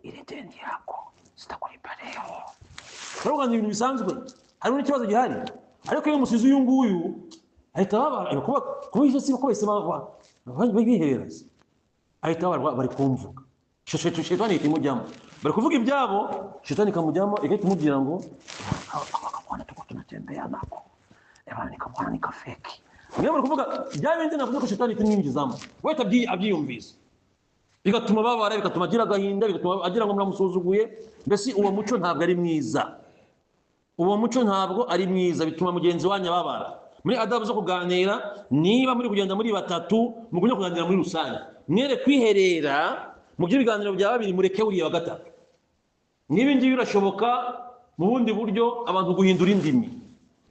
ile tendi yako sitakulipa leo. Kuganira ibintu bisanzwe hari n'ikibazo gihari, ariko iyo musizi uyu nguyu ahita baba kuba ije si ko bese baba bihereza ahita bari kumvuga shetani itimujyamo bari kuvuga ibyabo, shetani kamujyamo ikamubwira ngo akakwana tuko tunatembea nako nikamwana ni kafeki. Niyo bari kuvuga bya bindi navuze ko shetani itimwinjizamo we abyiyumvise, bigatuma babara, bigatuma agira agahinda, bigatuma agira ngo muramusuzuguye. Mbese uwo muco ntabwo ari mwiza, bituma mugenzi wanyu babara. Muri adabu zo kuganira, niba muri kugenda muri batatu mugumye kuganira muri rusange, mwere kwiherera mu by'ibiganiro bya babiri, mureke uriya wa gatatu. Niba ngiye birashoboka mu bundi buryo abantu guhindura indimi,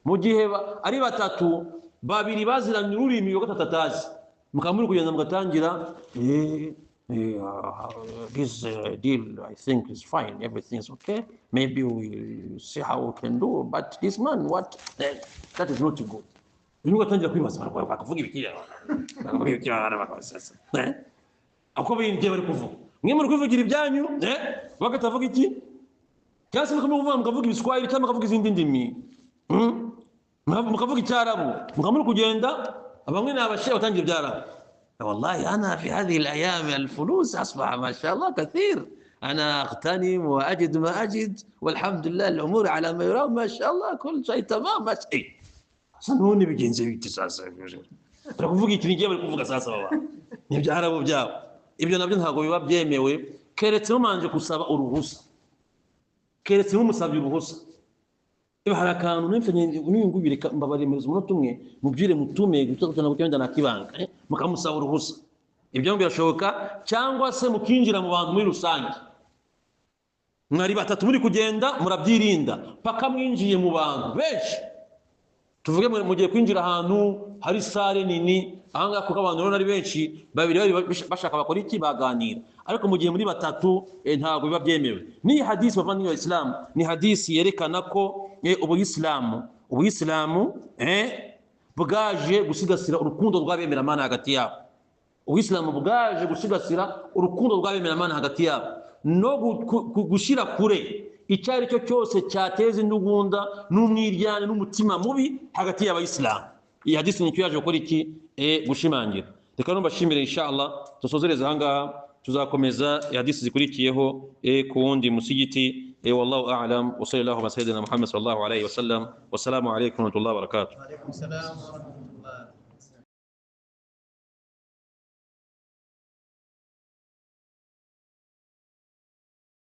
mu gihe ari batatu babiri baziranye ururimi wa gatatu atazi, mukaba muri kugenda mugatangira this deal I think is fine, everything is okay, maybe we see how we can do, but this man what that is not good. Niba tangira kwibaza bakavuga ibikira bakasasa ako bingiye bari kuvuga, mwe muri kuvugira ibyanyu bakatavuga iki cyase mukavuga ibiswahili cyangwa mukavuga izindi ndimi. mukavuga icyarabu mukamuri kugenda abamwe n'abashehe batangira ibyarabu والله أنا في هذه الأيام الفلوس أصبح ما شاء الله كثير أنا أغتنم وأجد ما أجد والحمد لله الأمور على ما يرام ما شاء الله كل شيء تمام ما شيء صنوني بجنزة بيتساسا turakuvuga ikintu ngiye bari kuvuga sasa baba n'ibyarabu byabo ibyo nabyo ntago biba byemewe keretse mumanje kusaba uruhusa keretse mumusabye uruhusa iyo hari akantu n'ingubire mbabaremeza umunota umwe mubyire mutume gutana gutenda nakibanga mukamusaba uruhusa ibyo ngo birashoboka cyangwa se mukinjira mu bantu muri rusange mwari batatu muri kugenda murabyirinda paka mwinjiye mu bantu benshi tuvuge mugiye kwinjira ahantu hari sare nini ahanga kuko abantu rero ari benshi babiri bashaka bakora iki baganira ariko mugiye muri batatu ntago biba byemewe ni hadisi bavandimwe wa Islam ni hadisi yerekana ko ubuyisilamu bwaje gusigasira urukundo rw'abemera Imana hagati yabo ubuyisilamu bwaje gusigasira urukundo rw'abemera Imana hagati yabo no gushira kure icyari cyo cyose cyateza indugunda n'umwiryane n'umutima mubi hagati y'abayisilamu iyi hadisi nicyo yaje gukora iki gushimangira reka numbashimire inshallah tusozereza ahangaha tuzakomeza hadisi zikurikiyeho ku wundi musigiti wallahu a'lam wa sallallahu ala sayyidina Muhammad sallallahu alayhi wa sallam wa assalamu alaykum wa rahmatullahi wa barakatuh.